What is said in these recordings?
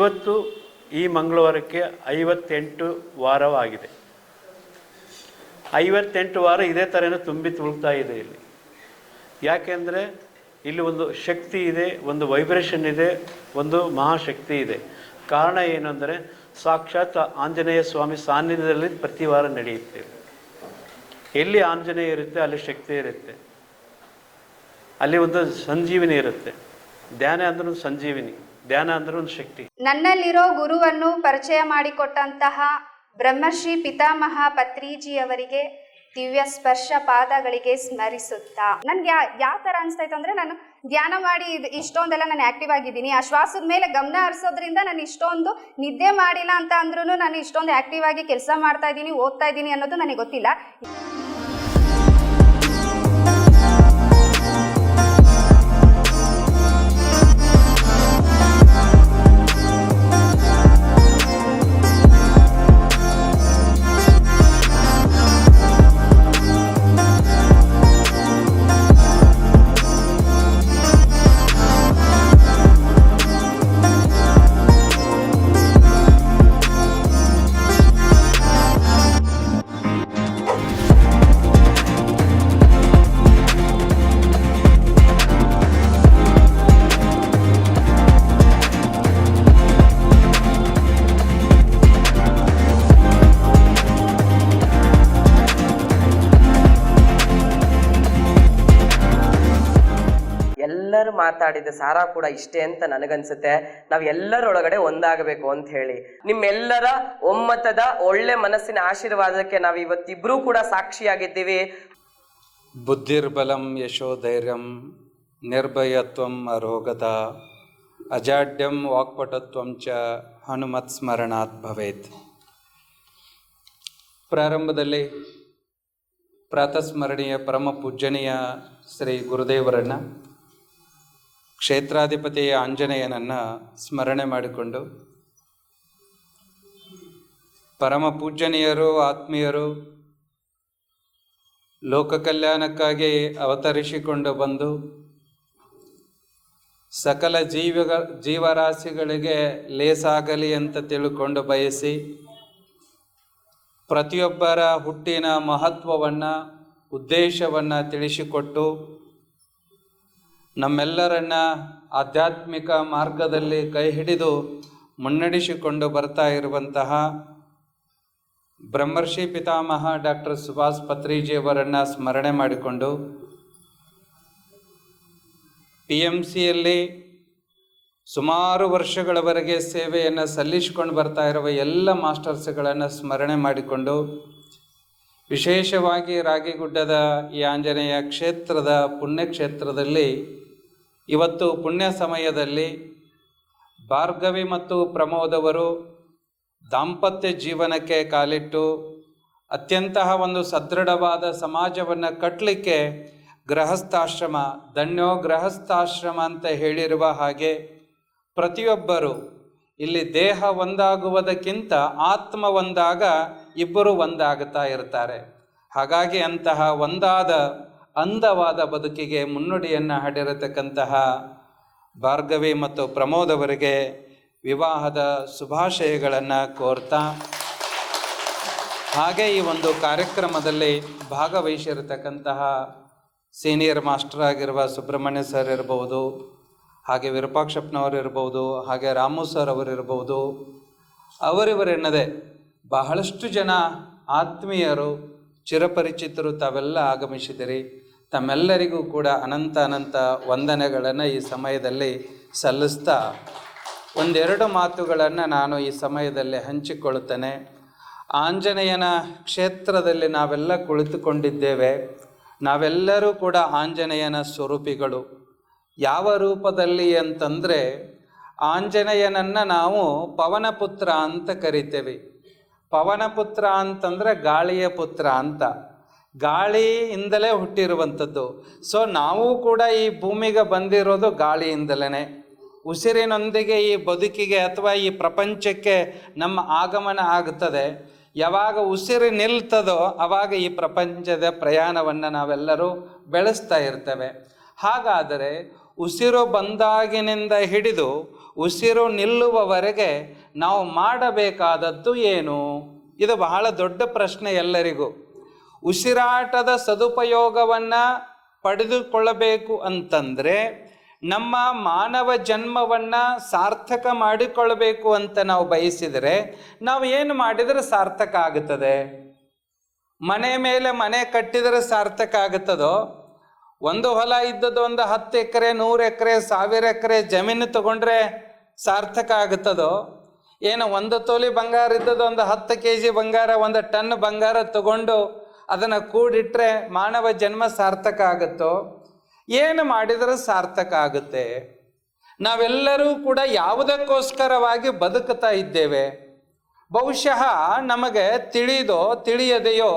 ಇವತ್ತು ಈ ಮಂಗಳವಾರಕ್ಕೆ 58 ವಾರವಾಗಿದೆ. 58 ವಾರ ಇದೇ ಥರನೇ ತುಂಬಿ ತುಳುಕ್ತಾ ಇದೆ ಇಲ್ಲಿ. ಯಾಕೆಂದರೆ ಇಲ್ಲಿ ಒಂದು ಶಕ್ತಿ ಇದೆ, ಒಂದು ವೈಬ್ರೇಷನ್ ಇದೆ, ಒಂದು ಮಹಾಶಕ್ತಿ ಇದೆ. ಕಾರಣ ಏನು ಅಂದರೆ ಸಾಕ್ಷಾತ್ ಆಂಜನೇಯ ಸ್ವಾಮಿ ಸಾನ್ನಿಧ್ಯದಲ್ಲಿ ಪ್ರತಿ ವಾರ ನಡೆಯುತ್ತೆ. ಎಲ್ಲಿ ಆಂಜನೇಯ ಇರುತ್ತೆ ಅಲ್ಲಿ ಶಕ್ತಿ ಇರುತ್ತೆ, ಅಲ್ಲಿ ಒಂದು ಸಂಜೀವಿನಿ ಇರುತ್ತೆ. ಧ್ಯಾನ ಅಂದ್ರೆ ಒಂದು ಸಂಜೀವಿನಿ, ಧ್ಯಾನ ಅಂದ್ರೆ ಒಂದು ಶಕ್ತಿ. ನನ್ನಲ್ಲಿರೋ ಗುರುವನ್ನು ಪರಿಚಯ ಮಾಡಿಕೊಟ್ಟಂತಹ ಬ್ರಹ್ಮಶ್ರೀ ಪಿತಾಮಹ ಪತ್ರಿಜಿಯವರಿಗೆ ದಿವ್ಯ ಸ್ಪರ್ಶ ಪಾದಗಳಿಗೆ ಸ್ಮರಿಸುತ್ತಾ, ನನ್ಗೆ ಯಾವ ಥರ ಅನಿಸ್ತಾಯಿತ್ತು ಅಂದರೆ, ನಾನು ಧ್ಯಾನ ಮಾಡಿ ಇಷ್ಟೊಂದೆಲ್ಲ ನಾನು ಆಕ್ಟಿವ್ ಆಗಿದ್ದೀನಿ. ಆ ಶ್ವಾಸದ ಮೇಲೆ ಗಮನ ಹರಿಸೋದ್ರಿಂದ ನಾನು ಇಷ್ಟೊಂದು ನಿದ್ದೆ ಮಾಡಿಲ್ಲ ಅಂತ ಅಂದ್ರೂ ನಾನು ಇಷ್ಟೊಂದು ಆಕ್ಟಿವ್ ಆಗಿ ಕೆಲಸ ಮಾಡ್ತಾ ಇದ್ದೀನಿ, ಓದ್ತಾ ಇದ್ದೀನಿ ಅನ್ನೋದು ನನಗೆ ಗೊತ್ತಿಲ್ಲ. ಎಲ್ಲರೂ ಮಾತಾಡಿದ ಸಾರ ಕೂಡ ಇಷ್ಟೇ ಅಂತ ನನಗನ್ಸುತ್ತೆ. ನಾವ್ ಎಲ್ಲರೊಳಗಡೆ ಒಂದಾಗಬೇಕು ಅಂತ ಹೇಳಿ ನಿಮ್ಮೆಲ್ಲರ ಒಮ್ಮತದ ಒಳ್ಳೆ ಮನಸ್ಸಿನ ಆಶೀರ್ವಾದಕ್ಕೆ ನಾವ್ ಇವತ್ತಿಬ್ರು ಕೂಡ ಸಾಕ್ಷಿಯಾಗಿದ್ದೀವಿ. ಬುದ್ಧಿರ್ಬಲಂ ಯಶೋಧೈರ್ಯಂ ನಿರ್ಭಯತ್ವಂ ಅರೋಗತ ಅಜಾಡ್ಯಂ ವಾಕ್ಪಟುತ್ವಂ ಚ ಹನುಮತ್ ಸ್ಮರಣಾತ್ ಭವೇತ್. ಪ್ರಾರಂಭದಲ್ಲಿ ಪ್ರಾತಸ್ಮರಣೀಯ ಪರಮ ಪೂಜ್ಯನೀಯ ಶ್ರೀ ಗುರುದೇವರನ್ನು, ಕ್ಷೇತ್ರಾಧಿಪತಿ ಆಂಜನೇಯನನ್ನು ಸ್ಮರಣೆ ಮಾಡಿಕೊಂಡು, ಪರಮ ಪೂಜ್ಯನೀಯರು ಆತ್ಮೀಯರು ಲೋಕ ಕಲ್ಯಾಣಕ್ಕಾಗಿ ಅವತರಿಸಿಕೊಂಡು ಬಂದು ಸಕಲ ಜೀವರಾಶಿಗಳಿಗೆ ಲೇಸಾಗಲಿ ಅಂತ ತಿಳ್ಕೊಂಡು ಬಯಸಿ ಪ್ರತಿಯೊಬ್ಬರ ಹುಟ್ಟಿನ ಮಹತ್ವವನ್ನು ಉದ್ದೇಶವನ್ನು ತಿಳಿಸಿಕೊಟ್ಟು ನಮ್ಮೆಲ್ಲರನ್ನ ಆಧ್ಯಾತ್ಮಿಕ ಮಾರ್ಗದಲ್ಲಿ ಕೈ ಹಿಡಿದು ಮುನ್ನಡೆಸಿಕೊಂಡು ಬರ್ತಾ ಇರುವಂತಹ ಬ್ರಹ್ಮರ್ಷಿ ಪಿತಾಮಹ ಡಾಕ್ಟರ್ ಸುಭಾಷ್ ಪತ್ರಿಜಿಯವರನ್ನು ಸ್ಮರಣೆ ಮಾಡಿಕೊಂಡು, PMCಯಲ್ಲಿ ಸುಮಾರು ವರ್ಷಗಳವರೆಗೆ ಸೇವೆಯನ್ನು ಸಲ್ಲಿಸಿಕೊಂಡು ಬರ್ತಾ ಇರುವ ಎಲ್ಲ ಮಾಸ್ಟರ್ಸ್ಗಳನ್ನು ಸ್ಮರಣೆ ಮಾಡಿಕೊಂಡು, ವಿಶೇಷವಾಗಿ ರಾಗಿಗುಡ್ಡದ ಈ ಆಂಜನೇಯ ಕ್ಷೇತ್ರದ ಪುಣ್ಯಕ್ಷೇತ್ರದಲ್ಲಿ ಇವತ್ತು ಪುಣ್ಯ ಸಮಯದಲ್ಲಿ ಭಾರ್ಗವಿ ಮತ್ತು ಪ್ರಮೋದವರು ದಾಂಪತ್ಯ ಜೀವನಕ್ಕೆ ಕಾಲಿಟ್ಟು ಅತ್ಯಂತಹ ಒಂದು ಸದೃಢವಾದ ಸಮಾಜವನ್ನು ಕಟ್ಟಲಿಕ್ಕೆ ಗೃಹಸ್ಥಾಶ್ರಮ, ಧನ್ಯೋ ಗೃಹಸ್ಥಾಶ್ರಮ ಅಂತ ಹೇಳಿರುವ ಹಾಗೆ ಪ್ರತಿಯೊಬ್ಬರು ಇಲ್ಲಿ ದೇಹ ಒಂದಾಗುವುದಕ್ಕಿಂತ ಆತ್ಮ ಒಂದಾಗ ಇಬ್ಬರು ಒಂದಾಗುತ್ತಾ ಇರ್ತಾರೆ. ಹಾಗಾಗಿ ಅಂತಹ ಒಂದಾದ ಅಂದವಾದ ಬದುಕಿಗೆ ಮುನ್ನುಡಿಯನ್ನು ಹಾಡಿರತಕ್ಕಂತಹ ಭಾರ್ಗವಿ ಮತ್ತು ಪ್ರಮೋದವರಿಗೆ ವಿವಾಹದ ಶುಭಾಶಯಗಳನ್ನು ಕೋರ್ತಾ, ಹಾಗೆ ಈ ಒಂದು ಕಾರ್ಯಕ್ರಮದಲ್ಲಿ ಭಾಗವಹಿಸಿರತಕ್ಕಂತಹ ಸೀನಿಯರ್ ಮಾಸ್ಟರ್ ಆಗಿರುವ ಸುಬ್ರಹ್ಮಣ್ಯ ಸರ್ ಇರ್ಬೋದು, ಹಾಗೆ ವಿರೂಪಾಕ್ಷಪ್ಪನವರು ಇರ್ಬೋದು, ಹಾಗೆ ರಾಮು ಸರ್ ಅವರಿರ್ಬೋದು, ಅವರಿವರೆನ್ನದೆ ಬಹಳಷ್ಟು ಜನ ಆತ್ಮೀಯರು ಚಿರಪರಿಚಿತರು ತಾವೆಲ್ಲ ಆಗಮಿಸಿದಿರಿ. ತಮ್ಮೆಲ್ಲರಿಗೂ ಕೂಡ ಅನಂತ ಅನಂತ ವಂದನೆಗಳನ್ನು ಈ ಸಮಯದಲ್ಲಿ ಸಲ್ಲಿಸ್ತಾ ಒಂದೆರಡು ಮಾತುಗಳನ್ನು ನಾನು ಈ ಸಮಯದಲ್ಲಿ ಹಂಚಿಕೊಳ್ಳುತ್ತೇನೆ. ಆಂಜನೇಯನ ಕ್ಷೇತ್ರದಲ್ಲಿ ನಾವೆಲ್ಲ ಕುಳಿತುಕೊಂಡಿದ್ದೇವೆ. ನಾವೆಲ್ಲರೂ ಕೂಡ ಆಂಜನೇಯನ ಸ್ವರೂಪಿಗಳು. ಯಾವ ರೂಪದಲ್ಲಿ ಅಂತಂದರೆ, ಆಂಜನೇಯನನ್ನು ನಾವು ಪವನಪುತ್ರ ಅಂತ ಕರಿತೇವೆ. ಪವನಪುತ್ರ ಅಂತಂದರೆ ಗಾಳಿಯ ಪುತ್ರ ಅಂತ, ಗಾಳಿಯಿಂದಲೇ ಹುಟ್ಟಿರುವಂಥದ್ದು. ಸೊ ನಾವು ಕೂಡ ಈ ಭೂಮಿಗೆ ಬಂದಿರೋದು ಗಾಳಿಯಿಂದಲೇ. ಉಸಿರಿನೊಂದಿಗೆ ಈ ಬದುಕಿಗೆ ಅಥವಾ ಈ ಪ್ರಪಂಚಕ್ಕೆ ನಮ್ಮ ಆಗಮನ ಆಗುತ್ತದೆ. ಯಾವಾಗ ಉಸಿರು ನಿಲ್ತದೋ ಆವಾಗ ಈ ಪ್ರಪಂಚದ ಪ್ರಯಾಣವನ್ನು ನಾವೆಲ್ಲರೂ ಬೆಳೆಸ್ತಾ ಇರ್ತೇವೆ. ಹಾಗಾದರೆ ಉಸಿರು ಬಂದಾಗಿನಿಂದ ಹಿಡಿದು ಉಸಿರು ನಿಲ್ಲುವವರೆಗೆ ನಾವು ಮಾಡಬೇಕಾದದ್ದು ಏನು? ಇದು ಬಹಳ ದೊಡ್ಡ ಪ್ರಶ್ನೆ ಎಲ್ಲರಿಗೂ. ಉಸಿರಾಟದ ಸದುಪಯೋಗವನ್ನು ಪಡೆದುಕೊಳ್ಳಬೇಕು ಅಂತಂದರೆ, ನಮ್ಮ ಮಾನವ ಜನ್ಮವನ್ನು ಸಾರ್ಥಕ ಮಾಡಿಕೊಳ್ಳಬೇಕು ಅಂತ ನಾವು ಬಯಸಿದರೆ ನಾವು ಏನು ಮಾಡಿದರೆ ಸಾರ್ಥಕ ಆಗುತ್ತದೆ? ಮನೆ ಮೇಲೆ ಮನೆ ಕಟ್ಟಿದರೆ ಸಾರ್ಥಕ ಆಗುತ್ತದೋ? ಒಂದು ಹೊಲ ಇದ್ದದ್ದು ಒಂದು 10 ಎಕರೆ 100 ಎಕರೆ 1000 ಎಕರೆ ಜಮೀನು ತಗೊಂಡ್ರೆ ಸಾರ್ಥಕ ಆಗುತ್ತದೋ? ಏನು 1 ತೊಲೆ ಬಂಗಾರ ಇದ್ದದ್ದು ಒಂದು 10 kg ಬಂಗಾರ 1 ಟನ್ ಬಂಗಾರ ತಗೊಂಡು ಅದನ್ನು ಕೂಡಿಟ್ರೆ ಮಾನವ ಜನ್ಮ ಸಾರ್ಥಕ ಆಗುತ್ತೋ? ಏನು ಮಾಡಿದರೆ ಸಾರ್ಥಕ ಆಗುತ್ತೆ? ನಾವೆಲ್ಲರೂ ಕೂಡ ಯಾವುದಕ್ಕೋಸ್ಕರವಾಗಿ ಬದುಕ್ತಾ ಇದ್ದೇವೆ? ಬಹುಶಃ ನಮಗೆ ತಿಳಿದೋ ತಿಳಿಯದೆಯೋ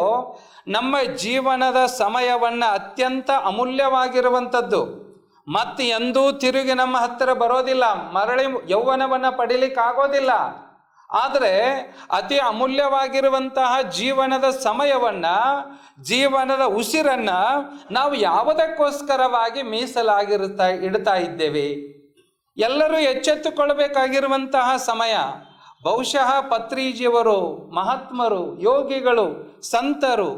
ನಮ್ಮ ಜೀವನದ ಸಮಯವನ್ನು ಅತ್ಯಂತ ಅಮೂಲ್ಯವಾಗಿರುವಂಥದ್ದು ಮತ್ತು ಎಂದೂ ತಿರುಗಿ ನಮ್ಮ ಹತ್ತಿರ ಬರೋದಿಲ್ಲ, ಮರಳಿ ಯೌವನವನ್ನು ಪಡೀಲಿಕ್ಕಾಗೋದಿಲ್ಲ. ಆದರೆ ಅತಿ ಅಮೂಲ್ಯವಾಗಿರುವಂತಹ ಜೀವನದ ಸಮಯವನ್ನು, ಜೀವನದ ಉಸಿರನ್ನು ನಾವು ಯಾವುದಕ್ಕೋಸ್ಕರವಾಗಿ ಇಡ್ತಾ ಇದ್ದೇವೆ? ಎಲ್ಲರೂ ಎಚ್ಚೆತ್ತುಕೊಳ್ಬೇಕಾಗಿರುವಂತಹ ಸಮಯ. ಬಹುಶಃ ಪತ್ರಿಜಿಯವರು, ಮಹಾತ್ಮರು, ಯೋಗಿಗಳು, ಸಂತರು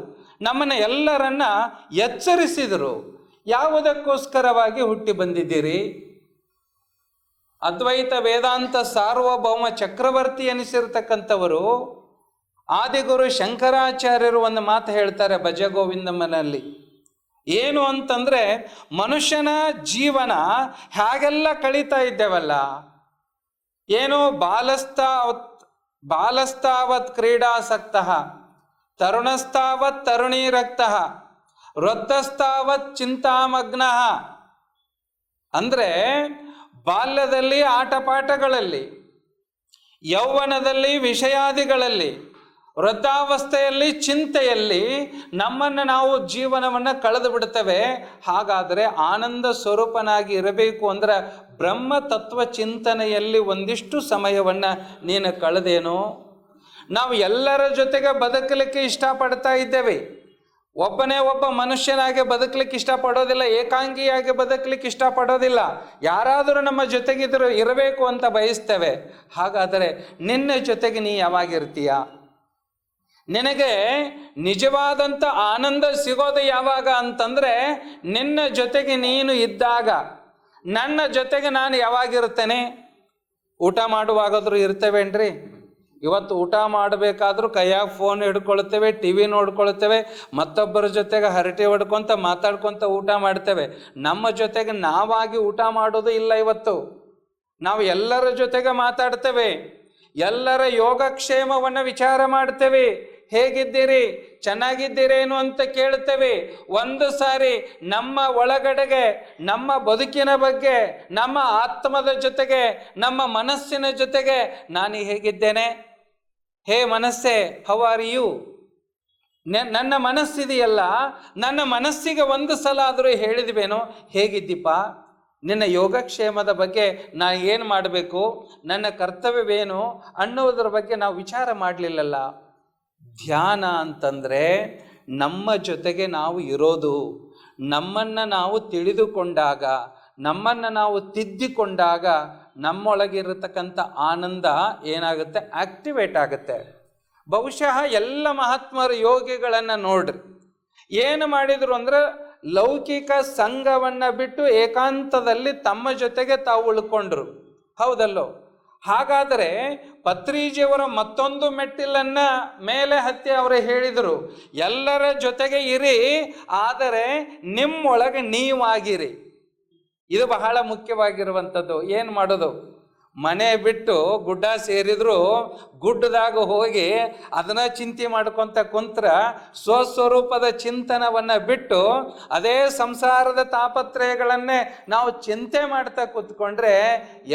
ನಮ್ಮನ್ನು ಎಲ್ಲರನ್ನ ಎಚ್ಚರಿಸಿದರು. ಯಾವುದಕ್ಕೋಸ್ಕರವಾಗಿ ಹುಟ್ಟಿ ಬಂದಿದ್ದೀರಿ? ಅದ್ವೈತ ವೇದಾಂತ ಸಾರ್ವಭೌಮ ಚಕ್ರವರ್ತಿ ಎನಿಸಿರ್ತಕ್ಕಂಥವರು ಆದಿಗುರು ಶಂಕರಾಚಾರ್ಯರು ಒಂದು ಮಾತು ಹೇಳ್ತಾರೆ ಭಜಗೋವಿಂದಮ್ಮನಲ್ಲಿ. ಏನು ಅಂತಂದರೆ, ಮನುಷ್ಯನ ಜೀವನ ಹೇಗೆಲ್ಲ ಕಳೀತಾ ಇದ್ದೇವಲ್ಲ, ಏನೋ ಬಾಲಸ್ತಾವತ್ ಕ್ರೀಡಾಸಕ್ತಃ, ತರುಣಸ್ತಾವತ್ ತರುಣೀರಕ್ತಃ, ವೃದ್ಧಸ್ತಾವತ್ ಚಿಂತಾಮಗ್ನಃ. ಅಂದರೆ ಬಾಲ್ಯದಲ್ಲಿ ಆಟಪಾಠಗಳಲ್ಲಿ, ಯೌವನದಲ್ಲಿ ವಿಷಯಾದಿಗಳಲ್ಲಿ, ವೃದ್ಧಾವಸ್ಥೆಯಲ್ಲಿ ಚಿಂತೆಯಲ್ಲಿ ನಮ್ಮನ್ನು ನಾವು ಜೀವನವನ್ನು ಕಳೆದು ಬಿಡ್ತೇವೆ. ಹಾಗಾದರೆ ಆನಂದ ಸ್ವರೂಪನಾಗಿ ಇರಬೇಕು ಅಂದರೆ ಬ್ರಹ್ಮ ತತ್ವ ಚಿಂತನೆಯಲ್ಲಿ ಒಂದಿಷ್ಟು ಸಮಯವನ್ನು ನೀನು ಕಳೆದೇನೋ? ನಾವು ಎಲ್ಲರ ಜೊತೆಗೆ ಬದುಕಲಿಕ್ಕೆ ಇಷ್ಟಪಡ್ತಾ ಇದ್ದೇವೆ. ಒಬ್ಬನೇ ಒಬ್ಬ ಮನುಷ್ಯನಾಗಿ ಬದುಕಲಿಕ್ಕೆ ಇಷ್ಟಪಡೋದಿಲ್ಲ, ಏಕಾಂಗಿಯಾಗಿ ಬದುಕಲಿಕ್ಕೆ ಇಷ್ಟಪಡೋದಿಲ್ಲ. ಯಾರಾದರೂ ನಮ್ಮ ಜೊತೆಗಿದ್ರು ಇರಬೇಕು ಅಂತ ಬಯಸ್ತೇವೆ. ಹಾಗಾದರೆ ನಿನ್ನ ಜೊತೆಗೆ ನೀ ಯಾವಾಗಿರ್ತೀಯ? ನಿನಗೆ ನಿಜವಾದಂಥ ಆನಂದ ಸಿಗೋದು ಯಾವಾಗ ಅಂತಂದರೆ, ನಿನ್ನ ಜೊತೆಗೆ ನೀನು ಇದ್ದಾಗ. ನನ್ನ ಜೊತೆಗೆ ನಾನು ಯಾವಾಗಿರ್ತೇನೆ? ಊಟ ಮಾಡುವಾಗಾದರೂ ಇರ್ತೇವೇನ್ರಿ? ಇವತ್ತು ಊಟ ಮಾಡಬೇಕಾದ್ರೂ ಕೈಯಾಗ ಫೋನ್ ಹಿಡ್ಕೊಳ್ತೇವೆ, ಟಿ ವಿ ನೋಡ್ಕೊಳ್ತೇವೆ, ಮತ್ತೊಬ್ಬರ ಜೊತೆಗೆ ಹರಟೆ ಹೊಡ್ಕೊತ ಮಾತಾಡ್ಕೊತ ಊಟ ಮಾಡ್ತೇವೆ. ನಮ್ಮ ಜೊತೆಗೆ ನಾವಾಗಿ ಊಟ ಮಾಡೋದು ಇಲ್ಲ. ಇವತ್ತು ನಾವು ಎಲ್ಲರ ಜೊತೆಗೆ ಮಾತಾಡ್ತೇವೆ, ಎಲ್ಲರ ಯೋಗಕ್ಷೇಮವನ್ನು ವಿಚಾರ ಮಾಡ್ತೇವೆ. ಹೇಗಿದ್ದೀರಿ, ಚೆನ್ನಾಗಿದ್ದೀರೇನು ಅಂತ ಕೇಳ್ತೇವೆ. ಒಂದು ಸಾರಿ ನಮ್ಮ ಒಳಗಡೆಗೆ, ನಮ್ಮ ಬದುಕಿನ ಬಗ್ಗೆ, ನಮ್ಮ ಆತ್ಮದ ಜೊತೆಗೆ, ನಮ್ಮ ಮನಸ್ಸಿನ ಜೊತೆಗೆ ನಾನು ಹೇಗಿದ್ದೇನೆ, ಹೇ ಮನಸ್ಸೇ, ಹೌ ಆರ್ ಯು? ನನ್ನ ಮನಸ್ಸಿದೆಯಲ್ಲ, ನನ್ನ ಮನಸ್ಸಿಗೆ ಒಂದು ಸಲ ಆದರೂ ಹೇಳಿದ್ವೇನೋ, ಹೇಗಿದ್ದೀಪ, ನಿನ್ನ ಯೋಗಕ್ಷೇಮದ ಬಗ್ಗೆ ನಾನು ಏನು ಮಾಡಬೇಕು, ನನ್ನ ಕರ್ತವ್ಯವೇನು ಅನ್ನೋದ್ರ ಬಗ್ಗೆ ನಾವು ವಿಚಾರ ಮಾಡಲಿಲ್ಲಲ್ಲ. ಧ್ಯಾನ ಅಂತಂದರೆ ನಮ್ಮ ಜೊತೆಗೆ ನಾವು ಇರೋದು. ನಮ್ಮನ್ನು ನಾವು ತಿಳಿದುಕೊಂಡಾಗ, ನಮ್ಮನ್ನು ನಾವು ತಿದ್ದಿಕೊಂಡಾಗ ನಮ್ಮೊಳಗಿರತಕ್ಕಂಥ ಆನಂದ ಏನಾಗುತ್ತೆ, ಆಕ್ಟಿವೇಟ್ ಆಗುತ್ತೆ. ಬಹುಶಃ ಎಲ್ಲ ಮಹಾತ್ಮರು ಯೋಗಿಗಳನ್ನು ನೋಡ್ರಿ, ಏನು ಮಾಡಿದರು ಅಂದರೆ ಲೌಕಿಕ ಸಂಘವನ್ನು ಬಿಟ್ಟು ಏಕಾಂತದಲ್ಲಿ ತಮ್ಮ ಜೊತೆಗೆ ತಾವು ಉಳ್ಕೊಂಡ್ರು. ಹೌದಲ್ಲೋ? ಹಾಗಾದರೆ ಪತ್ರಿಜಿಯವರ ಮತ್ತೊಂದು ಮೆಟ್ಟಿಲನ್ನು ಮೇಲೆ ಹತ್ತಿ ಅವರು ಹೇಳಿದರು, ಎಲ್ಲರ ಜೊತೆಗೆ ಇರಿ, ಆದರೆ ನಿಮ್ಮೊಳಗೆ ನೀವಾಗಿರಿ. ಇದು ಬಹಳ ಮುಖ್ಯವಾಗಿರುವಂಥದ್ದು. ಏನು ಮಾಡೋದು? ಮನೆ ಬಿಟ್ಟು ಗುಡ್ಡ ಸೇರಿದ್ರು ಗುಡ್ಡದಾಗ ಹೋಗಿ ಅದನ್ನ ಚಿಂತೆ ಮಾಡ್ಕೊತ ಕುಂತ್ರ ಸ್ವಸ್ವರೂಪದ ಚಿಂತನವನ್ನು ಬಿಟ್ಟು ಅದೇ ಸಂಸಾರದ ತಾಪತ್ರಯಗಳನ್ನೇ ನಾವು ಚಿಂತೆ ಮಾಡ್ತಾ ಕೂತ್ಕೊಂಡ್ರೆ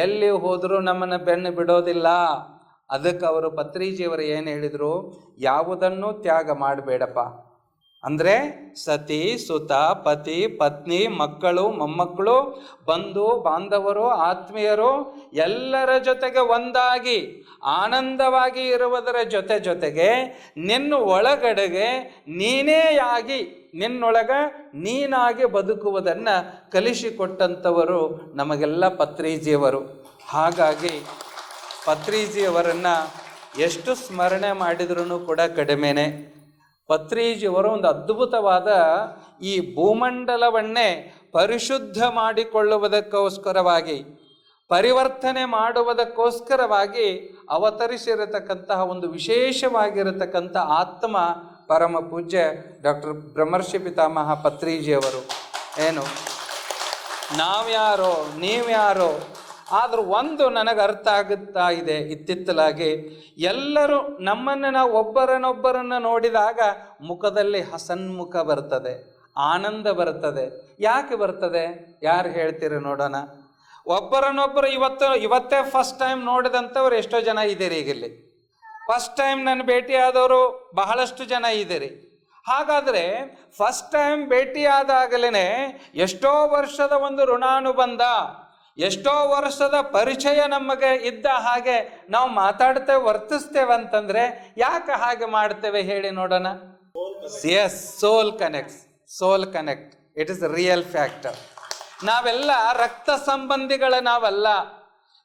ಎಲ್ಲಿ ಹೋದರೂ ನಮ್ಮನ್ನು ಬೆನ್ನು ಬಿಡೋದಿಲ್ಲ. ಅದಕ್ಕೆ ಅವರು ಪತ್ರಿಜಿಯವರು ಏನು ಹೇಳಿದರು, ಯಾವುದನ್ನು ತ್ಯಾಗ ಮಾಡಬೇಡಪ್ಪ. ಅಂದರೆ ಸತಿ, ಸುತ, ಪತಿ, ಪತ್ನಿ, ಮಕ್ಕಳು, ಮೊಮ್ಮಕ್ಕಳು, ಬಂಧು ಬಾಂಧವರು, ಆತ್ಮೀಯರು ಎಲ್ಲರ ಜೊತೆಗೆ ಒಂದಾಗಿ ಆನಂದವಾಗಿ ಇರುವುದರ ಜೊತೆಗೆ ನಿನ್ನ ಒಳಗಡೆಗೆ ನೀನೇ ಆಗಿ, ನಿನ್ನೊಳಗ ನೀನಾಗಿ ಬದುಕುವುದನ್ನು ಕಲಿಸಿಕೊಟ್ಟಂಥವರು ನಮಗೆಲ್ಲ ಪತ್ರಿಜಿಯವರು. ಹಾಗಾಗಿ ಪತ್ರಿಜಿಯವರನ್ನು ಎಷ್ಟು ಸ್ಮರಣೆ ಮಾಡಿದ್ರೂ ಕೂಡ ಕಡಿಮೆನೆ. ಪತ್ರಿಜಿಯವರು ಒಂದು ಅದ್ಭುತವಾದ ಈ ಭೂಮಂಡಲವನ್ನೇ ಪರಿಶುದ್ಧ ಮಾಡಿಕೊಳ್ಳುವುದಕ್ಕೋಸ್ಕರವಾಗಿ, ಪರಿವರ್ತನೆ ಮಾಡುವುದಕ್ಕೋಸ್ಕರವಾಗಿ ಅವತರಿಸಿರತಕ್ಕಂತಹ ಒಂದು ವಿಶೇಷವಾಗಿರತಕ್ಕಂಥ ಆತ್ಮ ಪರಮ ಪೂಜ್ಯ ಡಾಕ್ಟರ್ ಬ್ರಹ್ಮರ್ಷಿ ಪಿತಾಮಹ ಪತ್ರಿಜಿಯವರು. ಏನು ನಾವ್ಯಾರೋ ನೀವ್ಯಾರೋ, ಆದರೂ ಒಂದು ನನಗೆ ಅರ್ಥ ಆಗುತ್ತಾ ಇದೆ ಇತ್ತಿತ್ತಲಾಗಿ, ಎಲ್ಲರೂ ನಮ್ಮನ್ನು ನಾವು ಒಬ್ಬರನ್ನೊಬ್ಬರನ್ನು ನೋಡಿದಾಗ ಮುಖದಲ್ಲಿ ಹಸನ್ಮುಖ ಬರ್ತದೆ, ಆನಂದ ಬರ್ತದೆ. ಯಾಕೆ ಬರ್ತದೆ? ಯಾರು ಹೇಳ್ತೀರಿ ನೋಡೋಣ? ಒಬ್ಬರನ್ನೊಬ್ಬರು ಇವತ್ತೇ ಫಸ್ಟ್ ಟೈಮ್ ನೋಡಿದಂಥವ್ರು ಎಷ್ಟೋ ಜನ ಇದ್ದೀರಿ. ಈಗ ಇಲ್ಲಿ ಫಸ್ಟ್ ಟೈಮ್ ನನ್ನ ಭೇಟಿ ಆದವರು ಬಹಳಷ್ಟು ಜನ ಇದ್ದೀರಿ. ಹಾಗಾದರೆ ಫಸ್ಟ್ ಟೈಮ್ ಭೇಟಿ ಆದಾಗಲೇ ಎಷ್ಟೋ ವರ್ಷದ ಒಂದು ಋಣಾನುಬಂಧ, ಎಷ್ಟೋ ವರ್ಷದ ಪರಿಚಯ ನಮಗೆ ಇದ್ದ ಹಾಗೆ ನಾವು ಮಾತಾಡ್ತೇವೆ, ವರ್ತಿಸ್ತೇವೆ ಅಂತಂದ್ರೆ ಯಾಕೆ ಹಾಗೆ ಮಾಡ್ತೇವೆ ಹೇಳಿ ನೋಡೋಣ? Yes, soul connect. It is real factor. ನಾವೆಲ್ಲ ರಕ್ತ ಸಂಬಂಧಿಗಳ ನಾವಲ್ಲ.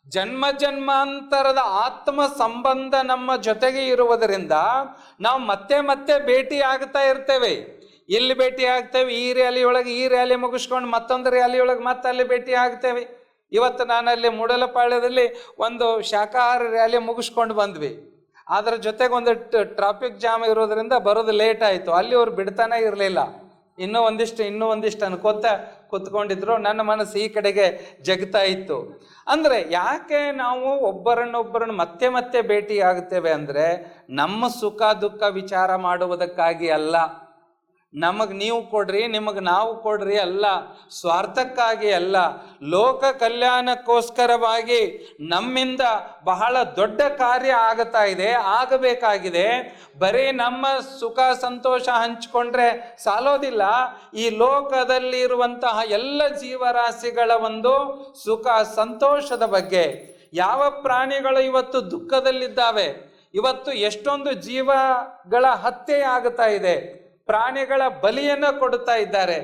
ಜನ್ಮ ಜನ್ಮಾಂತರದ ಆತ್ಮ ಸಂಬಂಧ ನಮ್ಮ ಜೊತೆಗೆ ಇರುವುದರಿಂದ ನಾವು ಮತ್ತೆ ಮತ್ತೆ ಭೇಟಿ ಆಗ್ತಾ ಇರ್ತೇವೆ. ಇಲ್ಲಿ ಭೇಟಿ ಆಗ್ತೇವೆ, ಈ ರ್ಯಾಲಿಯೊಳಗೆ ಈ ರ್ಯಾಲಿ ಮುಗಿಸ್ಕೊಂಡು ಮತ್ತೊಂದು ರ್ಯಾಲಿಯೊಳಗೆ ಮತ್ತೆ ಅಲ್ಲಿ ಭೇಟಿ ಆಗ್ತೇವೆ. ಇವತ್ತು ನಾನಲ್ಲಿ ಮೂಡಲಪಾಳ್ಯದಲ್ಲಿ ಒಂದು ಶಾಖಾಹಾರ ರ್ಯಾಲಿ ಮುಗಿಸ್ಕೊಂಡು ಬಂದ್ವಿ. ಅದರ ಜೊತೆಗೆ ಒಂದು ಟ್ರಾಫಿಕ್ ಜಾಮ್ ಇರೋದ್ರಿಂದ ಬರೋದು ಲೇಟ್ ಆಯಿತು. ಅಲ್ಲಿ ಅವ್ರು ಬಿಡ್ತಾನೆ ಇರಲಿಲ್ಲ. ಇನ್ನೂ ಒಂದಿಷ್ಟು ಅನ್ಕೋತ ಕೂತ್ಕೊಂಡಿದ್ರು. ನನ್ನ ಮನಸ್ಸು ಈ ಕಡೆಗೆ ಜಗ್ತಾ ಇತ್ತು. ಅಂದರೆ ಯಾಕೆ ನಾವು ಒಬ್ಬರನ್ನೊಬ್ಬರನ್ನು ಮತ್ತೆ ಮತ್ತೆ ಭೇಟಿ ಆಗುತ್ತೇವೆ ಅಂದರೆ ನಮ್ಮ ಸುಖ ದುಃಖ ವಿಚಾರ ಮಾಡುವುದಕ್ಕಾಗಿ ಅಲ್ಲ. ನಮಗೆ ನೀವು ಕೊಡ್ರಿ, ನಿಮಗೆ ನಾವು ಕೊಡ್ರಿ ಅಲ್ಲ, ಸ್ವಾರ್ಥಕ್ಕಾಗಿ ಅಲ್ಲ, ಲೋಕ ಕಲ್ಯಾಣಕ್ಕೋಸ್ಕರವಾಗಿ ನಮ್ಮಿಂದ ಬಹಳ ದೊಡ್ಡ ಕಾರ್ಯ ಆಗಬೇಕಾಗಿದೆ. ಬರೀ ನಮ್ಮ ಸುಖ ಸಂತೋಷ ಹಂಚಿಕೊಂಡ್ರೆ ಸಾಲೋದಿಲ್ಲ. ಈ ಲೋಕದಲ್ಲಿ ಇರುವಂತಹ ಎಲ್ಲ ಜೀವರಾಶಿಗಳ ಒಂದು ಸುಖ ಸಂತೋಷದ ಬಗ್ಗೆ, ಯಾವ ಪ್ರಾಣಿಗಳು ಇವತ್ತು ದುಃಖದಲ್ಲಿದ್ದಾವೆ, ಇವತ್ತು ಎಷ್ಟೊಂದು ಜೀವಗಳ ಹತ್ಯೆ ಆಗ್ತಾ ಇದೆ, ಪ್ರಾಣಿಗಳ ಬಲಿಯನ್ನು ಕೊಡ್ತಾ ಇದ್ದಾರೆ.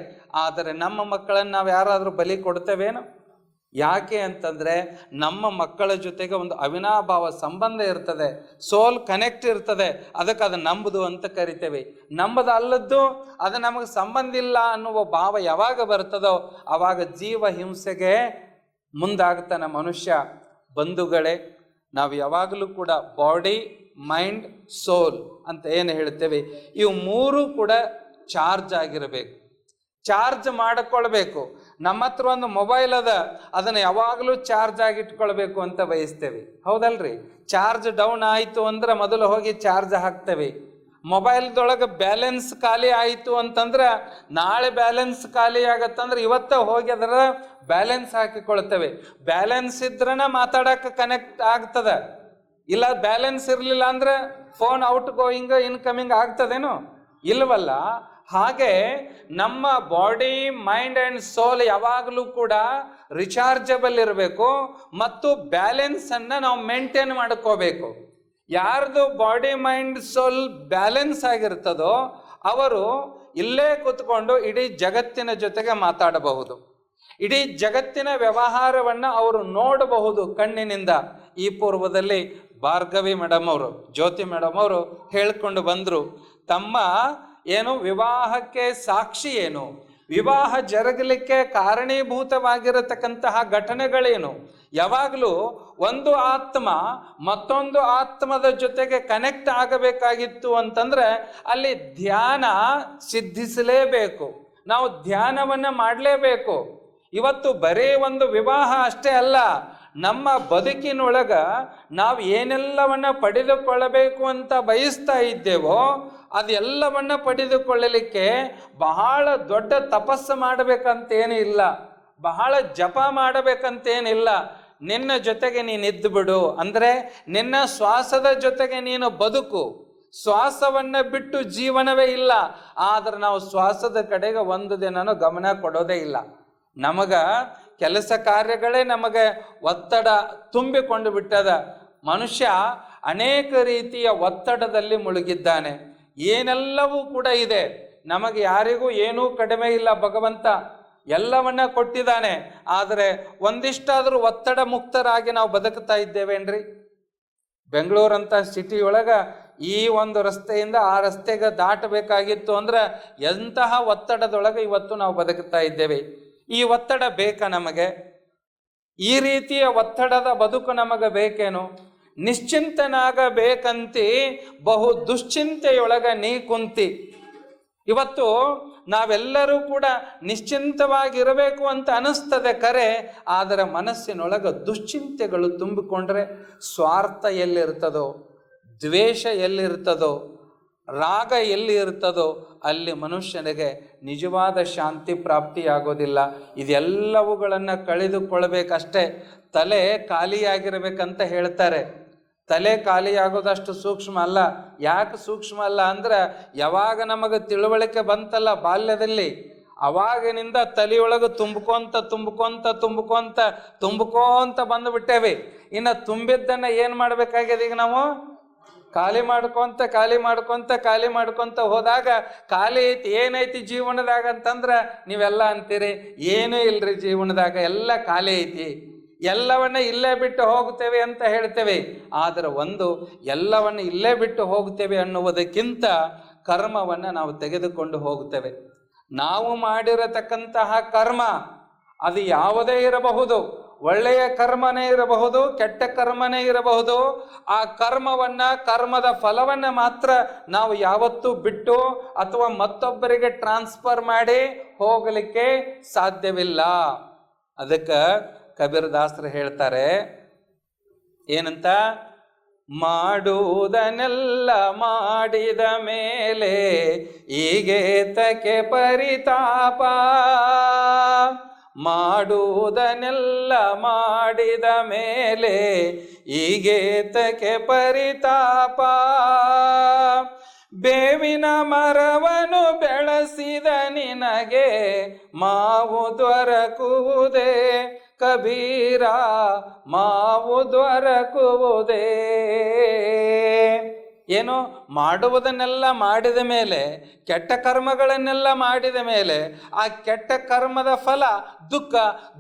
ಆದರೆ ನಮ್ಮ ಮಕ್ಕಳನ್ನು ನಾವು ಯಾರಾದರೂ ಬಲಿ ಕೊಡ್ತೇವೇನು? ಯಾಕೆ ಅಂತಂದರೆ ನಮ್ಮ ಮಕ್ಕಳ ಜೊತೆಗೆ ಒಂದು ಅವಿನಾಭಾವ ಸಂಬಂಧ ಇರ್ತದೆ, ಸೋಲ್ ಕನೆಕ್ಟ್ ಇರ್ತದೆ. ಅದಕ್ಕೆ ಅದು ನಂಬುದು ಅಂತ ಕರಿತೇವೆ. ನಂಬದು ಅಲ್ಲದ್ದು ಅದು ನಮಗೆ ಸಂಬಂಧ ಇಲ್ಲ ಅನ್ನುವ ಭಾವ ಯಾವಾಗ ಬರ್ತದೋ ಆವಾಗ ಜೀವ ಹಿಂಸೆಗೆ ಮುಂದಾಗ್ತಾನೆ ಮನುಷ್ಯ. ಬಂಧುಗಳೇ, ನಾವು ಯಾವಾಗಲೂ ಕೂಡ ಬಾಡಿ, ಮೈಂಡ್, ಸೋಲ್ ಅಂತ ಏನು ಹೇಳ್ತೇವೆ, ಇವು ಮೂರು ಕೂಡ ಚಾರ್ಜ್ ಆಗಿರಬೇಕು, ಚಾರ್ಜ್ ಮಾಡಿಕೊಳ್ಬೇಕು. ನಮ್ಮ ಹತ್ರ ಒಂದು ಮೊಬೈಲ್ ಅದ, ಅದನ್ನು ಯಾವಾಗಲೂ ಚಾರ್ಜ್ ಆಗಿಟ್ಕೊಳ್ಬೇಕು ಅಂತ ಬಯಸ್ತೇವೆ, ಹೌದಲ್ರಿ? ಚಾರ್ಜ್ ಡೌನ್ ಆಯಿತು ಅಂದ್ರೆ ಮೊದಲು ಹೋಗಿ ಚಾರ್ಜ್ ಹಾಕ್ತೇವೆ. ಮೊಬೈಲ್ದೊಳಗೆ ಬ್ಯಾಲೆನ್ಸ್ ಖಾಲಿ ಆಯಿತು ಅಂತಂದ್ರೆ ನಾಳೆ ಬ್ಯಾಲೆನ್ಸ್ ಖಾಲಿ ಆಗತ್ತಂದ್ರೆ ಇವತ್ತೇ ಹೋಗಿ ಅದರ ಬ್ಯಾಲೆನ್ಸ್ ಹಾಕಿಕೊಳ್ತೇವೆ. ಬ್ಯಾಲೆನ್ಸ್ ಇದ್ರನ ಮಾತಾಡಕ್ಕೆ ಕನೆಕ್ಟ್ ಆಗ್ತದೆ. ಇಲ್ಲ ಬ್ಯಾಲೆನ್ಸ್ ಇರಲಿಲ್ಲ ಅಂದ್ರೆ ಫೋನ್ ಔಟ್ ಗೋಯಿಂಗ್ ಇನ್ಕಮಿಂಗ್ ಆಗ್ತದೇನು? ಇಲ್ವಲ್ಲ. ಹಾಗೆ ನಮ್ಮ ಬಾಡಿ, ಮೈಂಡ್ ಆ್ಯಂಡ್ ಸೋಲ್ ಯಾವಾಗಲೂ ಕೂಡ ರಿಚಾರ್ಜಬಲ್ ಇರಬೇಕು ಮತ್ತು ಬ್ಯಾಲೆನ್ಸನ್ನು ನಾವು ಮೇಂಟೈನ್ ಮಾಡ್ಕೋಬೇಕು. ಯಾರ್ದು ಬಾಡಿ, ಮೈಂಡ್, ಸೋಲ್ ಬ್ಯಾಲೆನ್ಸ್ ಆಗಿರ್ತದೋ ಅವರು ಇಲ್ಲೇ ಕೂತ್ಕೊಂಡು ಇಡೀ ಜಗತ್ತಿನ ಜೊತೆಗೆ ಮಾತಾಡಬಹುದು, ಇಡೀ ಜಗತ್ತಿನ ವ್ಯವಹಾರವನ್ನು ಅವರು ನೋಡಬಹುದು ಕಣ್ಣಿನಿಂದ. ಈ ಪೂರ್ವದಲ್ಲಿ ಭಾರ್ಗವಿ ಮೇಡಮ್ ಅವರು, ಜ್ಯೋತಿ ಮೇಡಮ್ ಅವರು ಹೇಳ್ಕೊಂಡು ಬಂದರು, ತಮ್ಮ ಏನು ವಿವಾಹಕ್ಕೆ ಸಾಕ್ಷಿ ಏನು, ವಿವಾಹ ಜರುಗಲಿಕ್ಕೆ ಕಾರಣೀಭೂತವಾಗಿರತಕ್ಕಂತಹ ಘಟನೆಗಳೇನು, ಯಾವಾಗಲೂ ಒಂದು ಆತ್ಮ ಮತ್ತೊಂದು ಆತ್ಮದ ಜೊತೆಗೆ ಕನೆಕ್ಟ್ ಆಗಬೇಕಾಗಿತ್ತು ಅಂತಂದ್ರೆ ಅಲ್ಲಿ ಧ್ಯಾನ ಸಿದ್ಧಿಸಲೇಬೇಕು, ನಾವು ಧ್ಯಾನವನ್ನು ಮಾಡಲೇಬೇಕು. ಇವತ್ತು ಬರೀ ಒಂದು ವಿವಾಹ ಅಷ್ಟೇ ಅಲ್ಲ, ನಮ್ಮ ಬದುಕಿನೊಳಗ ನಾವು ಏನೆಲ್ಲವನ್ನ ಪಡೆದುಕೊಳ್ಳಬೇಕು ಅಂತ ಬಯಸ್ತಾ ಇದ್ದೇವೋ ಅದೆಲ್ಲವನ್ನ ಪಡೆದುಕೊಳ್ಳಲಿಕ್ಕೆ ಬಹಳ ದೊಡ್ಡ ತಪಸ್ಸು ಮಾಡಬೇಕಂತೇನು ಇಲ್ಲ, ಬಹಳ ಜಪ ಮಾಡಬೇಕಂತೇನಿಲ್ಲ. ನಿನ್ನ ಜೊತೆಗೆ ನೀನು ಇದ್ದು ಬಿಡು, ಅಂದರೆ ನಿನ್ನ ಶ್ವಾಸದ ಜೊತೆಗೆ ನೀನು ಬದುಕು. ಶ್ವಾಸವನ್ನು ಬಿಟ್ಟು ಜೀವನವೇ ಇಲ್ಲ. ಆದರೆ ನಾವು ಶ್ವಾಸದ ಕಡೆಗೆ ಒಂದು ದಿನನೂ ಗಮನ ಕೊಡೋದೇ ಇಲ್ಲ. ನಮಗ ಕೆಲಸ ಕಾರ್ಯಗಳೇ ನಮಗೆ ಒತ್ತಡ ತುಂಬಿಕೊಂಡು ಬಿಟ್ಟದ. ಮನುಷ್ಯ ಅನೇಕ ರೀತಿಯ ಒತ್ತಡದಲ್ಲಿ ಮುಳುಗಿದ್ದಾನೆ. ಏನೆಲ್ಲವೂ ಕೂಡ ಇದೆ, ನಮಗೆ ಯಾರಿಗೂ ಏನೂ ಕಡಿಮೆ ಇಲ್ಲ. ಭಗವಂತ ಎಲ್ಲವನ್ನ ಕೊಟ್ಟಿದ್ದಾನೆ. ಆದರೆ ಒಂದಿಷ್ಟಾದರೂ ಒತ್ತಡ ಮುಕ್ತರಾಗಿ ನಾವು ಬದುಕ್ತಾ ಇದ್ದೇವೇನ್ರಿ? ಬೆಂಗಳೂರಂಥ ಸಿಟಿಯೊಳಗೆ ಈ ಒಂದು ರಸ್ತೆಯಿಂದ ಆ ರಸ್ತೆಗೆ ದಾಟಬೇಕಾಗಿತ್ತು ಅಂದ್ರೆ ಎಂತಹ ಒತ್ತಡದೊಳಗೆ ಇವತ್ತು ನಾವು ಬದುಕ್ತಾ ಇದ್ದೇವೆ. ಈ ಒತ್ತಡ ಬೇಕಾ ನಮಗೆ? ಈ ರೀತಿಯ ಒತ್ತಡದ ಬದುಕು ನಮಗೆ ಬೇಕೇನು? ನಿಶ್ಚಿಂತನಾಗಬೇಕಂತಿ ಬಹು ದುಶ್ಚಿಂತೆಯೊಳಗ ನೀ ಕುಂತಿ. ಇವತ್ತು ನಾವೆಲ್ಲರೂ ಕೂಡ ನಿಶ್ಚಿಂತವಾಗಿರಬೇಕು ಅಂತ ಅನಿಸ್ತದೆ ಕರೆ, ಆದರೆ ಮನಸ್ಸಿನೊಳಗೆ ದುಶ್ಚಿಂತೆಗಳು ತುಂಬಿಕೊಂಡ್ರೆ ಸ್ವಾರ್ಥ ಎಲ್ಲಿರ್ತದೋ, ದ್ವೇಷ ಎಲ್ಲಿರ್ತದೋ, ರಾಗ ಎಲ್ಲಿ ಇರ್ತದೋ ಅಲ್ಲಿ ಮನುಷ್ಯನಿಗೆ ನಿಜವಾದ ಶಾಂತಿ ಪ್ರಾಪ್ತಿಯಾಗೋದಿಲ್ಲ. ಇದೆಲ್ಲವುಗಳನ್ನು ಕಳೆದುಕೊಳ್ಬೇಕಷ್ಟೇ. ತಲೆ ಖಾಲಿಯಾಗಿರ್ಬೇಕಂತ ಹೇಳ್ತಾರೆ. ತಲೆ ಖಾಲಿಯಾಗೋದಷ್ಟು ಸೂಕ್ಷ್ಮ ಅಲ್ಲ. ಯಾಕೆ ಸೂಕ್ಷ್ಮ ಅಲ್ಲ ಅಂದ್ರೆ, ಯಾವಾಗ ನಮಗೆ ತಿಳುವಳಿಕೆ ಬಂತಲ್ಲ ಬಾಲ್ಯದಲ್ಲಿ, ಅವಾಗಿನಿಂದ ತಲೆಯೊಳಗೆ ತುಂಬ್ಕೊಂತ ಬಂದುಬಿಟ್ಟೇವಿ. ಇನ್ನು ತುಂಬಿದ್ದನ್ನು ಏನು ಮಾಡಬೇಕಾಗಿದೆ? ಈಗ ನಾವು ಖಾಲಿ ಮಾಡ್ಕೊಂತ ಹೋದಾಗ ಖಾಲಿ ಐತಿ. ಏನೈತಿ ಜೀವನದಾಗ ಅಂತಂದ್ರೆ ನೀವೆಲ್ಲ ಅಂತೀರಿ, ಏನೂ ಇಲ್ರಿ ಜೀವನದಾಗ, ಎಲ್ಲ ಖಾಲಿ ಐತಿ, ಎಲ್ಲವನ್ನ ಇಲ್ಲೇ ಬಿಟ್ಟು ಹೋಗ್ತೇವೆ ಅಂತ ಹೇಳ್ತೇವೆ. ಆದರೆ ಒಂದು, ಎಲ್ಲವನ್ನು ಇಲ್ಲೇ ಬಿಟ್ಟು ಹೋಗ್ತೇವೆ ಅನ್ನುವುದಕ್ಕಿಂತ ಕರ್ಮವನ್ನು ನಾವು ತೆಗೆದುಕೊಂಡು ಹೋಗ್ತೇವೆ. ನಾವು ಮಾಡಿರತಕ್ಕಂತಹ ಕರ್ಮ ಅದು ಯಾವುದೇ ಇರಬಹುದು, ಒಳ್ಳೆಯ ಕರ್ಮನೇ ಇರಬಹುದು, ಕೆಟ್ಟ ಕರ್ಮನೇ ಇರಬಹುದು. ಆ ಕರ್ಮದ ಫಲವನ್ನು ಮಾತ್ರ ನಾವು ಯಾವತ್ತೂ ಬಿಟ್ಟು ಅಥವಾ ಮತ್ತೊಬ್ಬರಿಗೆ ಟ್ರಾನ್ಸ್ಫರ್ ಮಾಡಿ ಹೋಗಲಿಕ್ಕೆ ಸಾಧ್ಯವಿಲ್ಲ. ಅದಕ್ಕೆ ಕಬೀರದಾಸರು ಹೇಳ್ತಾರೆ ಏನಂತ, ಮಾಡುವುದನ್ನೆಲ್ಲ ಮಾಡಿದ ಮೇಲೆ ಈಗೇತಕ್ಕೆ ಪರಿತಾಪ, ಮಾಡುವುದನ್ನೆಲ್ಲ ಮಾಡಿದ ಮೇಲೆ ಈಗೇತಕ್ಕೆ ಪರಿತಾಪ, ಬೇವಿನ ಮರವನ್ನು ಬೆಳೆಸಿದ ನಿನಗೆ ಮಾವು ದೊರಕುವುದೇ ಕಬೀರ, ಮಾವು ದೊರಕುವುದೇ. ಏನು ಮಾಡುವುದನ್ನೆಲ್ಲ ಮಾಡಿದ ಮೇಲೆ, ಕೆಟ್ಟ ಕರ್ಮಗಳನ್ನೆಲ್ಲ ಮಾಡಿದ ಮೇಲೆ ಆ ಕೆಟ್ಟ ಕರ್ಮದ ಫಲ